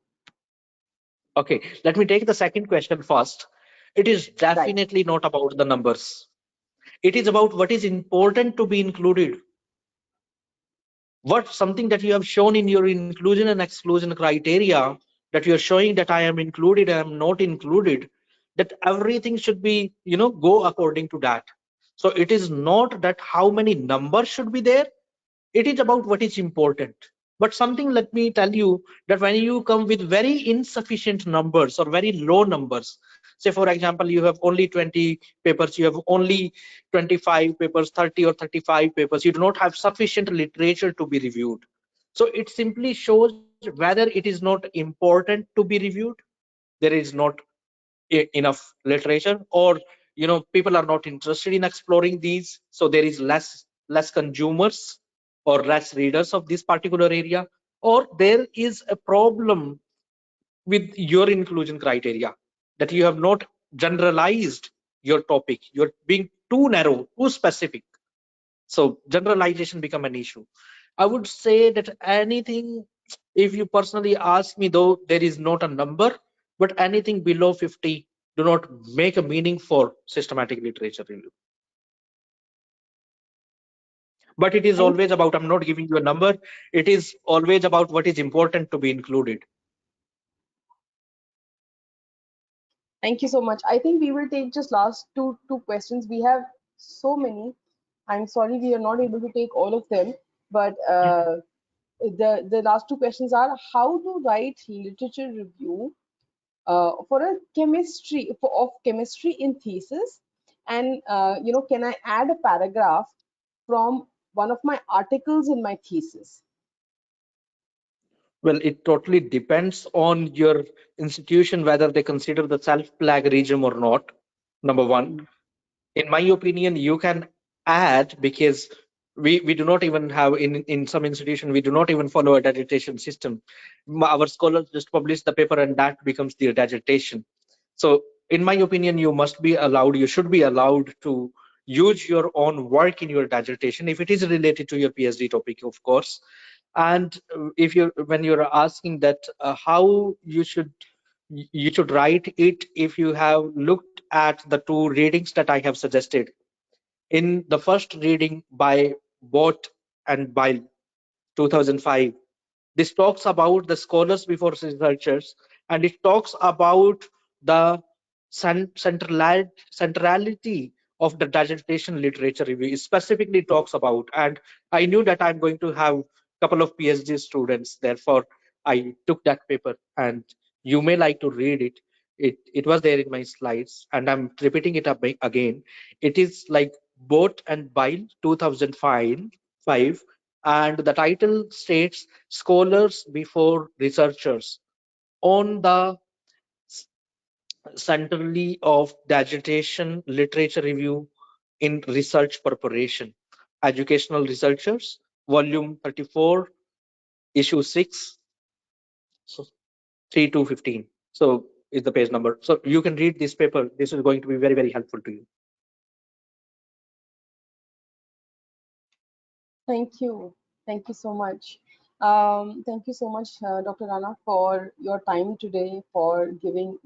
Okay, let me take the second question first. It is Right. definitely not about the numbers. It is about what is important to be included. What something that you have shown in your inclusion and exclusion criteria, that you're showing that I am included, I am not included, that everything should be, go according to that. So it is not that how many numbers should be there, it is about what is important. But something, let me tell you, that when you come with very insufficient numbers or very low numbers, say for example, you have only 20 papers, you have only 25 papers, 30 or 35 papers, you do not have sufficient literature to be reviewed. So it simply shows whether it is not important to be reviewed, there is not enough literature, or people are not interested in exploring these, so there is less consumers or less readers of this particular area, or there is a problem with your inclusion criteria, that you have not generalized your topic, you're being too narrow, too specific. So generalization become an issue. I would say that anything, if you personally ask me, though there is not a number, but anything below 50 do not make a meaning for systematic literature review. But it is always about, I'm not giving you a number, it is always about what is important to be included. Thank you so much. I think we will take just last two questions. We have so many. I'm sorry we are not able to take all of them, but the last two questions are, how to write literature review for a chemistry of chemistry in thesis, and can I add a paragraph from one of my articles in my thesis? Well, it totally depends on your institution whether they consider the self-plagiarism or not, number one. In my opinion, you can add, because we do not even have, in some institution, we do not even follow a accreditation system. Our scholars just publish the paper and that becomes the accreditation. So in my opinion, you should be allowed to use your own work in your dissertation if it is related to your PhD topic, of course. And if when you're asking that how you should write it, if you have looked at the two readings that I have suggested. In the first reading by Bott and Bile, 2005, this talks about the scholars before researchers, and it talks about the centrality of the dissertation literature review. It specifically talks about, and I knew that I'm going to have a couple of PhD students, therefore I took that paper, and you may like to read it. It was there in my slides, and I'm repeating it up again. It is like Bott and Bile, 2005, and the title states scholars before researchers on the centrally of dissertation literature review in research preparation, educational researchers, volume 34, issue 6, so 3 to 15. So is the page number. So you can read this paper. This is going to be very, very helpful to you. Thank you. Thank you so much. Thank you so much, Dr. Rana, for your time today, for giving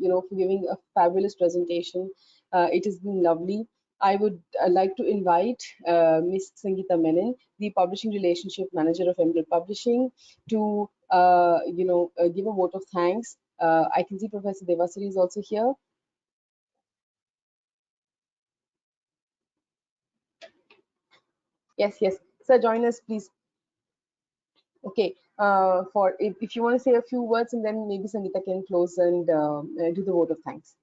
a fabulous presentation. It has been lovely. I would like to invite Ms. Sangeeta Menon, the Publishing Relationship Manager of Member Publishing, to give a vote of thanks. I can see Professor Devasari is also here. Yes, yes. Sir, join us, please. Okay, for if you want to say a few words, and then maybe Sangeeta can close and do the vote of thanks.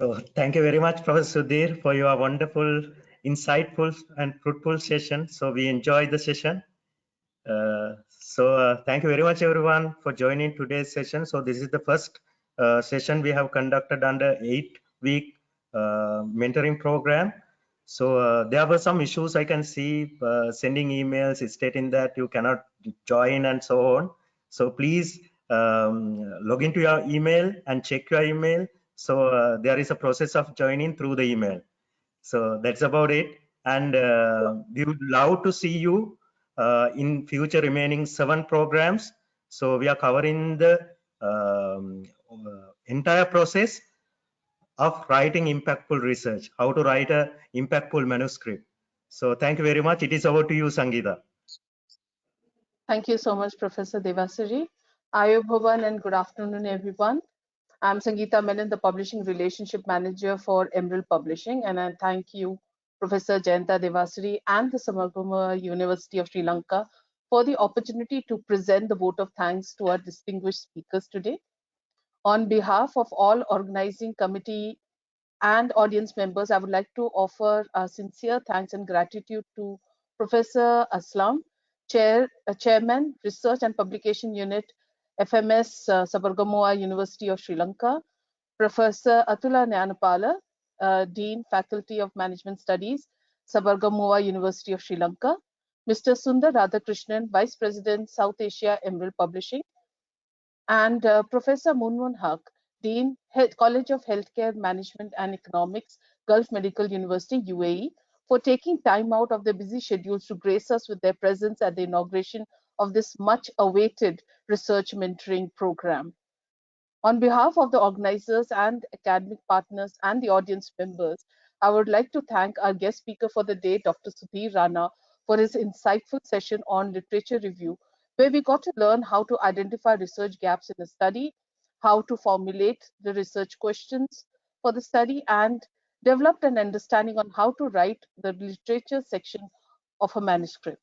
So thank you very much, Professor Sudhir, for your wonderful, insightful and fruitful session. So we enjoyed the session. Thank you very much, everyone, for joining today's session. So this is the first session we have conducted under 8-week mentoring program. So there were some issues I can see, sending emails stating that you cannot join and so on. So please log into your email and check your email. So there is a process of joining through the email. So that's about it. And we would love to see you in future remaining 7 programs. So we are covering the entire process of writing impactful research, how to write a impactful manuscript. So thank you very much. It is over to you, Sangeeta. Thank you so much, Professor Devasiri. Ayubhavan and good afternoon, everyone. I'm Sangeeta Menon, the Publishing Relationship Manager for Emerald Publishing, and I thank you, Professor Jayanta Devasiri and the Sabaragamuwa University of Sri Lanka for the opportunity to present the vote of thanks to our distinguished speakers today. On behalf of all organizing committee and audience members, I would like to offer sincere thanks and gratitude to Professor Aslam, Chairman, Research and Publication Unit, FMS Sabaragamuwa University of Sri Lanka, Professor Atula Nyanapala, Dean, Faculty of Management Studies, Sabaragamuwa University of Sri Lanka, Mr. Sundar Radhakrishnan, Vice President, South Asia Emerald Publishing, and Professor Moon Haq, Dean, College of Healthcare Management and Economics, Gulf Medical University, UAE, for taking time out of their busy schedules to grace us with their presence at the inauguration of this much awaited research mentoring program. On behalf of the organizers and academic partners and the audience members, I would like to thank our guest speaker for the day, Dr. Sudhir Rana, for his insightful session on literature review, where we got to learn how to identify research gaps in a study, how to formulate the research questions for the study, and developed an understanding on how to write the literature section of a manuscript.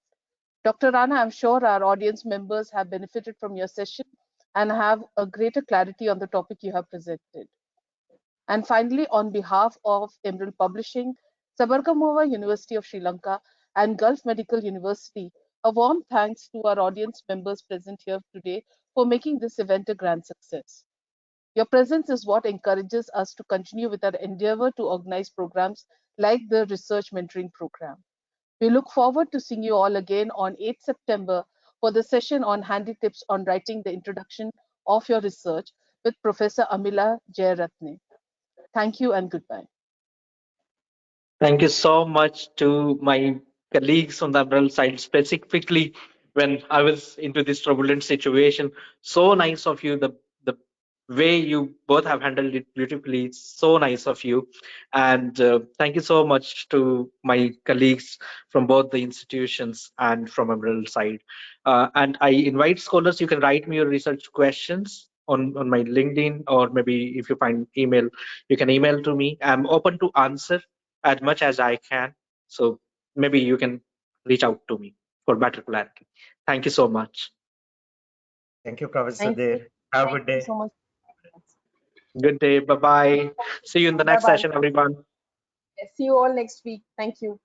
Dr. Rana, I'm sure our audience members have benefited from your session and have a greater clarity on the topic you have presented. And finally, on behalf of Emerald Publishing, Sabaragamuwa University of Sri Lanka, and Gulf Medical University, a warm thanks to our audience members present here today for making this event a grand success. Your presence is what encourages us to continue with our endeavor to organize programs like the Research Mentoring Program. We look forward to seeing you all again on 8th September for the session on handy tips on writing the introduction of your research with Professor Amila Jayaratne. Thank you and goodbye. Thank you so much to my colleagues on the Emerald side, specifically when I was into this turbulent situation. So nice of you, the way you both have handled it beautifully. So nice of you. And thank you so much to my colleagues from both the institutions and from Emerald side. And I invite scholars, you can write me your research questions on my LinkedIn, or maybe if you find email, you can email to me. I'm open to answer as much as I can. So maybe you can reach out to me for better clarity. Thank you so much. Thank you, Professor Thank you. Sudhir. Have a Thank good day. you so much. Good day. Bye-bye. See you in the next Bye-bye. session, everyone. See you all next week. Thank you.